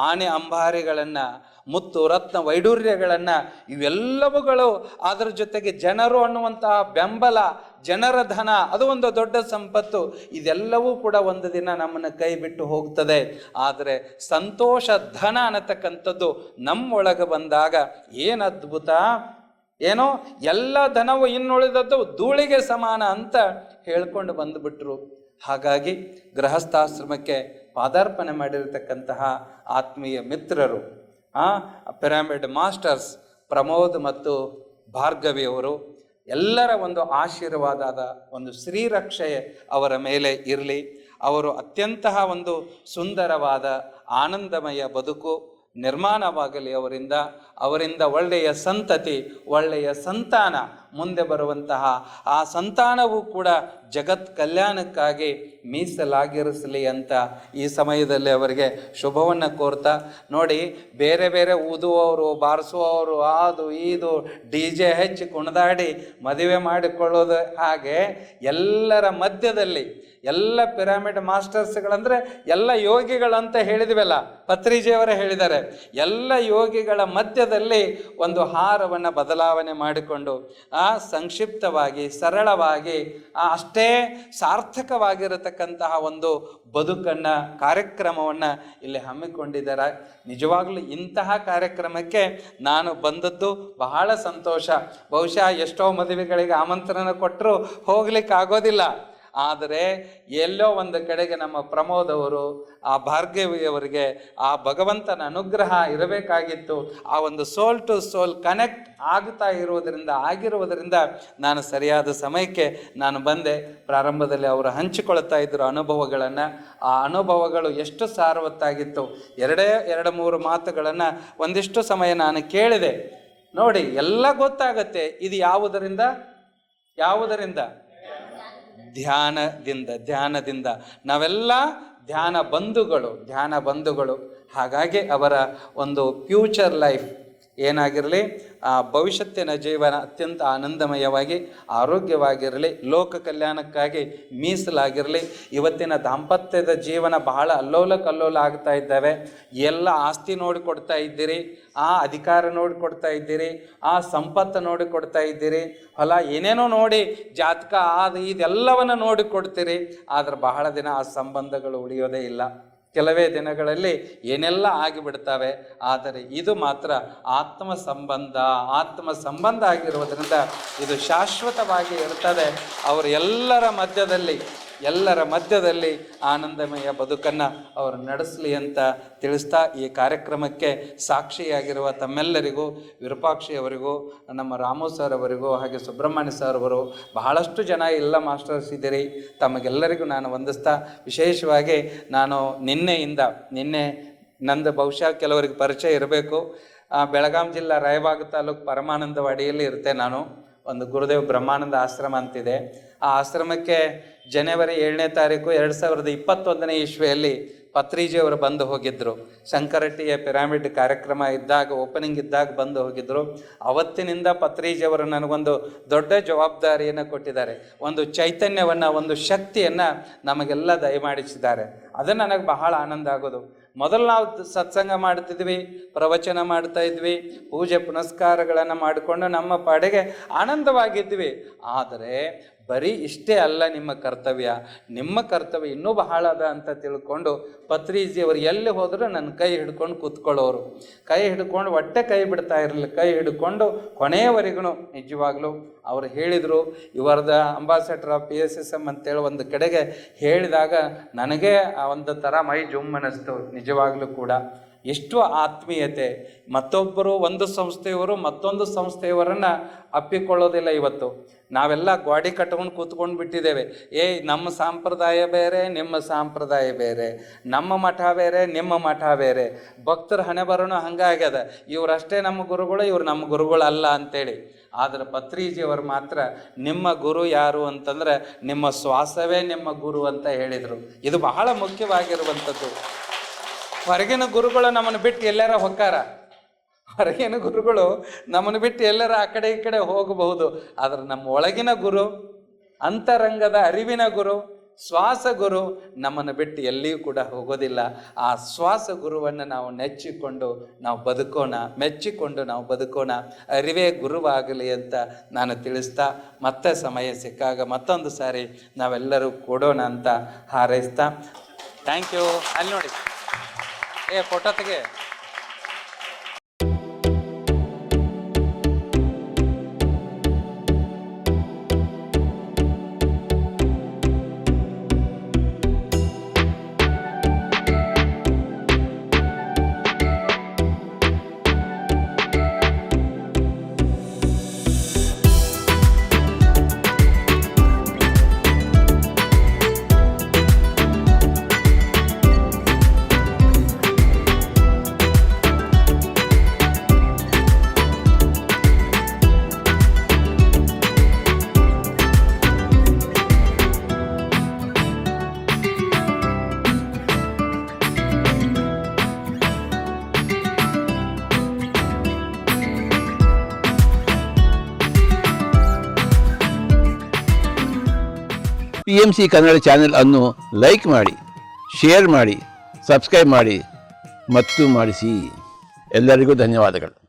ಆನೆ ಅಂಬಾರಿಗಳನ್ನು, ಮುತ್ತು ರತ್ನ ವೈಡೂರ್ಯಗಳನ್ನು, ಇವೆಲ್ಲವುಗಳು, ಅದರ ಜೊತೆಗೆ ಜನರು ಅನ್ನುವಂತಹ ಬೆಂಬಲ, ಜನರ ಧನ ಅದು ಒಂದು ದೊಡ್ಡ ಸಂಪತ್ತು. ಇದೆಲ್ಲವೂ ಕೂಡ ಒಂದು ದಿನ ನಮ್ಮನ್ನು ಕೈ ಬಿಟ್ಟು ಹೋಗ್ತದೆ. ಆದರೆ ಸಂತೋಷ ಧನ ಅನ್ನತಕ್ಕಂಥದ್ದು ನಮ್ಮೊಳಗೆ ಬಂದಾಗ ಏನು ಅದ್ಭುತ! ಏನೋ ಎಲ್ಲ ಧನವು ಇನ್ನುಳಿದದ್ದು ಧೂಳಿಗೆ ಸಮಾನ ಅಂತ ಹೇಳ್ಕೊಂಡು ಬಂದುಬಿಟ್ರು. ಹಾಗಾಗಿ ಗೃಹಸ್ಥಾಶ್ರಮಕ್ಕೆ ಪಾದಾರ್ಪಣೆ ಮಾಡಿರತಕ್ಕಂತಹ ಆತ್ಮೀಯ ಮಿತ್ರರು, ಪಿರಮಿಡ್ ಮಾಸ್ಟರ್ಸ್ ಪ್ರಮೋದ್ ಮತ್ತು ಭಾರ್ಗವಿಯವರು, ಎಲ್ಲರ ಒಂದು ಆಶೀರ್ವಾದದ ಒಂದು ಶ್ರೀರಕ್ಷೆ ಅವರ ಮೇಲೆ ಇರಲಿ. ಅವರು ಅತ್ಯಂತಹ ಒಂದು ಸುಂದರವಾದ ಆನಂದಮಯ ಬದುಕು ನಿರ್ಮಾಣವಾಗಲಿ ಅವರಿಂದ ಒಳ್ಳೆಯ ಸಂತತಿ, ಒಳ್ಳೆಯ ಸಂತಾನ ಮುಂದೆ ಬರುವಂತಹ ಆ ಸಂತಾನವೂ ಕೂಡ ಜಗತ್ ಕಲ್ಯಾಣಕ್ಕಾಗಿ ಮೀಸಲಾಗಿರಿಸಲಿ ಅಂತ ಈ ಸಮಯದಲ್ಲಿ ಅವರಿಗೆ ಶುಭವನ್ನು ಕೋರ್ತಾ, ನೋಡಿ ಬೇರೆ ಬೇರೆ ಊದುವವರು, ಬಾರಿಸುವವರು, ಅದು ಇದು DJ ಹಚ್ಚಿ ಕುಣಿದಾಡಿ ಮದುವೆ ಮಾಡಿಕೊಳ್ಳೋದು, ಹಾಗೆ ಎಲ್ಲರ ಮಧ್ಯದಲ್ಲಿ ಎಲ್ಲ ಪಿರಮಿಡ್ ಮಾಸ್ಟರ್ಸ್ಗಳಂದರೆ ಎಲ್ಲ ಯೋಗಿಗಳಂತ ಹೇಳಿದ್ವಲ್ಲ, ಪತ್ರಿಜಿಯವರೇ ಹೇಳಿದ್ದಾರೆ, ಎಲ್ಲ ಯೋಗಿಗಳ ಮಧ್ಯದಲ್ಲಿ ಒಂದು ಹಾರವನ್ನು ಬದಲಾವಣೆ ಮಾಡಿಕೊಂಡು ಸಂಕ್ಷಿಪ್ತವಾಗಿ ಸರಳವಾಗಿ ಅಷ್ಟೇ ಸಾರ್ಥಕವಾಗಿರತಕ್ಕಂತಹ ಒಂದು ಬದುಕನ್ನು ಕಾರ್ಯಕ್ರಮವನ್ನು ಇಲ್ಲಿ ಹಮ್ಮಿಕೊಂಡಿದ್ದಾರೆ. ನಿಜವಾಗ್ಲೂ ಇಂತಹ ಕಾರ್ಯಕ್ರಮಕ್ಕೆ ನಾನು ಬಂದದ್ದು ಬಹಳ ಸಂತೋಷ. ಬಹುಶಃ ಎಷ್ಟೋ ಮದುವೆಗಳಿಗೆ ಆಮಂತ್ರಣ ಕೊಟ್ಟರು ಹೋಗ್ಲಿಕ್ಕೆ ಆಗೋದಿಲ್ಲ. ಆದರೆ ಎಲ್ಲೋ ಒಂದು ಕಡೆಗೆ ನಮ್ಮ ಪ್ರಮೋದ್ ಅವರು, ಆ ಭಾರ್ಗವಿಯವರಿಗೆ ಆ ಭಗವಂತನ ಅನುಗ್ರಹ ಇರಬೇಕಾಗಿತ್ತು. ಆ ಒಂದು ಸೋಲ್ ಟು ಸೋಲ್ ಕನೆಕ್ಟ್ ಆಗಿರುವುದರಿಂದ ನಾನು ಸರಿಯಾದ ಸಮಯಕ್ಕೆ ನಾನು ಬಂದೆ. ಪ್ರಾರಂಭದಲ್ಲಿ ಅವರು ಹಂಚಿಕೊಳ್ತಾ ಇದ್ದರು ಅನುಭವಗಳನ್ನು. ಆ ಅನುಭವಗಳು ಎಷ್ಟು ಸಾರವತ್ತಾಗಿತ್ತು. 2-3 ಮಾತುಗಳನ್ನು ಒಂದಿಷ್ಟು ಸಮಯ ನಾನು ಕೇಳಿದೆ. ನೋಡಿ, ಎಲ್ಲ ಗೊತ್ತಾಗತ್ತೆ. ಇದು ಯಾವುದರಿಂದ? ಧ್ಯಾನದಿಂದ. ನಾವೆಲ್ಲ ಧ್ಯಾನ ಬಂಧುಗಳು. ಹಾಗಾಗಿ ಅವರ ಒಂದು ಫ್ಯೂಚರ್ ಲೈಫ್ ಏನಾಗಿರಲಿ, ಆ ಭವಿಷ್ಯತ್ತಿನ ಜೀವನ ಅತ್ಯಂತ ಆನಂದಮಯವಾಗಿ ಆರೋಗ್ಯವಾಗಿರಲಿ, ಲೋಕ ಕಲ್ಯಾಣಕ್ಕಾಗಿ ಮೀಸಲಾಗಿರಲಿ. ಇವತ್ತಿನ ದಾಂಪತ್ಯದ ಜೀವನ ಬಹಳ ಅಲ್ಲೋಲ ಆಗ್ತಾ ಇದ್ದಾವೆ. ಎಲ್ಲ ಆಸ್ತಿ ನೋಡಿಕೊಡ್ತಾ ಇದ್ದೀರಿ, ಆ ಅಧಿಕಾರ ನೋಡಿಕೊಡ್ತಾ ಇದ್ದೀರಿ, ಆ ಸಂಪತ್ತು ನೋಡಿಕೊಡ್ತಾ ಇದ್ದೀರಿ, ಹೊಲ ಏನೇನೋ ನೋಡಿ, ಜಾತಕ ಇದೆಲ್ಲವನ್ನು ನೋಡಿಕೊಡ್ತೀರಿ. ಆದರೆ ಬಹಳ ದಿನ ಆ ಸಂಬಂಧಗಳು ಉಳಿಯೋದೇ ಇಲ್ಲ. ಕೆಲವೇ ದಿನಗಳಲ್ಲಿ ಏನೆಲ್ಲ ಆಗಿಬಿಡ್ತವೆ. ಆದರೆ ಇದು ಮಾತ್ರ ಆತ್ಮ ಸಂಬಂಧ ಆಗಿರುವುದರಿಂದ ಇದು ಶಾಶ್ವತವಾಗಿ ಇರ್ತದೆ. ಅವರು ಎಲ್ಲರ ಮಧ್ಯದಲ್ಲಿ ಆನಂದಮಯ ಬದುಕನ್ನು ಅವರು ನಡೆಸಲಿ ಅಂತ ತಿಳಿಸ್ತಾ, ಈ ಕಾರ್ಯಕ್ರಮಕ್ಕೆ ಸಾಕ್ಷಿಯಾಗಿರುವ ತಮ್ಮೆಲ್ಲರಿಗೂ, ವಿರೂಪಾಕ್ಷಿಯವರಿಗೂ, ನಮ್ಮ ರಾಮು ಸರ್ ಅವರಿಗೂ, ಹಾಗೆ ಸುಬ್ರಹ್ಮಣ್ಯ ಸರ್ ಅವರು, ಬಹಳಷ್ಟು ಜನ ಎಲ್ಲ ಮಾಸ್ಟರ್ಸ್ ಇದ್ದೀರಿ, ತಮಗೆಲ್ಲರಿಗೂ ನಾನು ವಂದಿಸ್ತಾ, ವಿಶೇಷವಾಗಿ ನಾನು ನಿನ್ನೆ ನಂದು ಬಹುಶಃ ಕೆಲವರಿಗೆ ಪರಿಚಯ ಇರಬೇಕು, ಬೆಳಗಾಂ ಜಿಲ್ಲಾ ರಾಯಬಾಗ ತಾಲೂಕು ಪರಮಾನಂದವಾಡಿಯಲ್ಲಿ ಇರುತ್ತೆ. ನಾನು ಒಂದು ಗುರುದೇವ್ ಬ್ರಹ್ಮಾನಂದ ಆಶ್ರಮ ಅಂತಿದೆ. ಆ ಆಶ್ರಮಕ್ಕೆ ಜನವರಿ 7ನೇ ತಾರೀಕು 2021ನೇ ಇಸ್ವಿಯಲ್ಲಿ ಪತ್ರಿಜಿಯವರು ಬಂದು ಹೋಗಿದ್ದರು. ಶಂಕರಟ್ಟಿಯ ಪಿರಾಮಿಡ್ ಕಾರ್ಯಕ್ರಮ ಇದ್ದಾಗ, ಓಪನಿಂಗ್ ಇದ್ದಾಗ ಬಂದು ಹೋಗಿದ್ದರು. ಅವತ್ತಿನಿಂದ ಪತ್ರಿಜಿಯವರು ನನಗೊಂದು ದೊಡ್ಡ ಜವಾಬ್ದಾರಿಯನ್ನು ಕೊಟ್ಟಿದ್ದಾರೆ. ಒಂದು ಚೈತನ್ಯವನ್ನು, ಒಂದು ಶಕ್ತಿಯನ್ನು ನಮಗೆಲ್ಲ ದಯಮಾಡಿಸಿದ್ದಾರೆ. ಅದು ನನಗೆ ಬಹಳ ಆನಂದ ಆಗೋದು. ಮೊದಲು ನಾವು ಸತ್ಸಂಗ ಮಾಡ್ತಿದ್ವಿ, ಪ್ರವಚನ ಮಾಡ್ತಾ ಇದ್ವಿ, ಪೂಜೆ ಪುನಸ್ಕಾರಗಳನ್ನು ಮಾಡಿಕೊಂಡು ನಮ್ಮ ಪಾಡಿಗೆ ಆನಂದವಾಗಿದ್ವಿ. ಆದರೆ ಬರೀ ಇಷ್ಟೇ ಅಲ್ಲ ನಿಮ್ಮ ಕರ್ತವ್ಯ ಇನ್ನೂ ಬಹಳ ಅದ ಅಂತ ತಿಳ್ಕೊಂಡು ಪತ್ರಿಜಿಯವರು ಎಲ್ಲಿ ಹೋದರೂ ನನ್ನ ಕೈ ಹಿಡ್ಕೊಂಡು ಕೂತ್ಕೊಳ್ಳೋರು. ಕೈ ಹಿಡ್ಕೊಂಡು ಕೈ ಬಿಡ್ತಾ ಇರಲಿಲ್ಲ. ಕೈ ಹಿಡ್ಕೊಂಡು ಕೊನೆಯವರೆಗೂ ನಿಜವಾಗ್ಲೂ ಅವರು ಹೇಳಿದರು. ಇವರದ ಅಂಬಾಸಡರ್ ಆಫ್ PSSM ಅಂತೇಳಿ ಒಂದು ಕಡೆಗೆ ಹೇಳಿದಾಗ ನನಗೆ ಒಂದು ಥರ ಮೈ ಜುಮ್ ಅನ್ನಿಸ್ತು. ನಿಜವಾಗ್ಲೂ ಕೂಡ ಎಷ್ಟು ಆತ್ಮೀಯತೆ. ಒಂದು ಸಂಸ್ಥೆಯವರು ಮತ್ತೊಂದು ಸಂಸ್ಥೆಯವರನ್ನು ಅಪ್ಪಿಕೊಳ್ಳೋದಿಲ್ಲ. ಇವತ್ತು ನಾವೆಲ್ಲ ಗಾಡಿ ಕಟ್ಕೊಂಡು ಕೂತ್ಕೊಂಡು ಬಿಟ್ಟಿದ್ದೇವೆ. ನಮ್ಮ ಸಂಪ್ರದಾಯ ಬೇರೆ, ನಿಮ್ಮ ಸಂಪ್ರದಾಯ ಬೇರೆ, ನಮ್ಮ ಮಠ ಬೇರೆ, ನಿಮ್ಮ ಮಠ ಬೇರೆ. ಭಕ್ತರ ಹಣೆ ಬರೋಣ ಹಂಗಾಗ್ಯದ. ಇವರಷ್ಟೇ ನಮ್ಮ ಗುರುಗಳು, ಇವ್ರು ನಮ್ಮ ಗುರುಗಳು ಅಲ್ಲ ಅಂತೇಳಿ. ಆದರೆ ಪತ್ರಿಜಿಯವರು ಮಾತ್ರ ನಿಮ್ಮ ಗುರು ಯಾರು ಅಂತಂದ್ರೆ ನಿಮ್ಮ ಶ್ವಾಸವೇ ನಿಮ್ಮ ಗುರು ಅಂತ ಹೇಳಿದರು. ಇದು ಬಹಳ ಮುಖ್ಯವಾಗಿರುವಂಥದ್ದು. ಹೊರಗಿನ ಗುರುಗಳು ನಮ್ಮನ್ನು ಬಿಟ್ಟು ಎಲ್ಲಾರ ಹೊಕ್ಕಾರ, ಹೊರಗಿನ ಗುರುಗಳು ನಮ್ಮನ್ನು ಬಿಟ್ಟು ಎಲ್ಲರ ಆ ಕಡೆ ಈ ಕಡೆ ಹೋಗಬಹುದು. ಆದರೆ ನಮ್ಮ ಒಳಗಿನ ಗುರು, ಅಂತರಂಗದ ಅರಿವಿನ ಗುರು, ಶ್ವಾಸ ಗುರು ನಮ್ಮನ್ನು ಬಿಟ್ಟು ಎಲ್ಲಿಯೂ ಕೂಡ ಹೋಗೋದಿಲ್ಲ. ಆ ಶ್ವಾಸ ಗುರುವನ್ನು ನಾವು ನೆಚ್ಚಿಕೊಂಡು ನಾವು ಬದುಕೋಣ, ಮೆಚ್ಚಿಕೊಂಡು ನಾವು ಬದುಕೋಣ. ಅರಿವೇ ಗುರುವಾಗಲಿ ಅಂತ ನಾನು ತಿಳಿಸ್ತಾ, ಮತ್ತೆ ಸಮಯ ಸಿಕ್ಕಾಗ ಮತ್ತೊಂದು ಸಾರಿ ನಾವೆಲ್ಲರೂ ಕೊಡೋಣ ಅಂತ ಹಾರೈಸ್ತಾ, ಥ್ಯಾಂಕ್ ಯು. ಅಲ್ಲಿ ನೋಡಿ, ಫೋಟೋ ತೆಗೆ. PMC ಕನ್ನಡ ಚಾನೆಲ್ ಅನ್ನು ಲೈಕ್ ಮಾಡಿ, ಶೇರ್ ಮಾಡಿ, ಸಬ್ಸ್ಕ್ರೈಬ್ ಮಾಡಿ ಮತ್ತು ಮಾಡಿಸಿ. ಎಲ್ಲರಿಗೂ ಧನ್ಯವಾದಗಳು.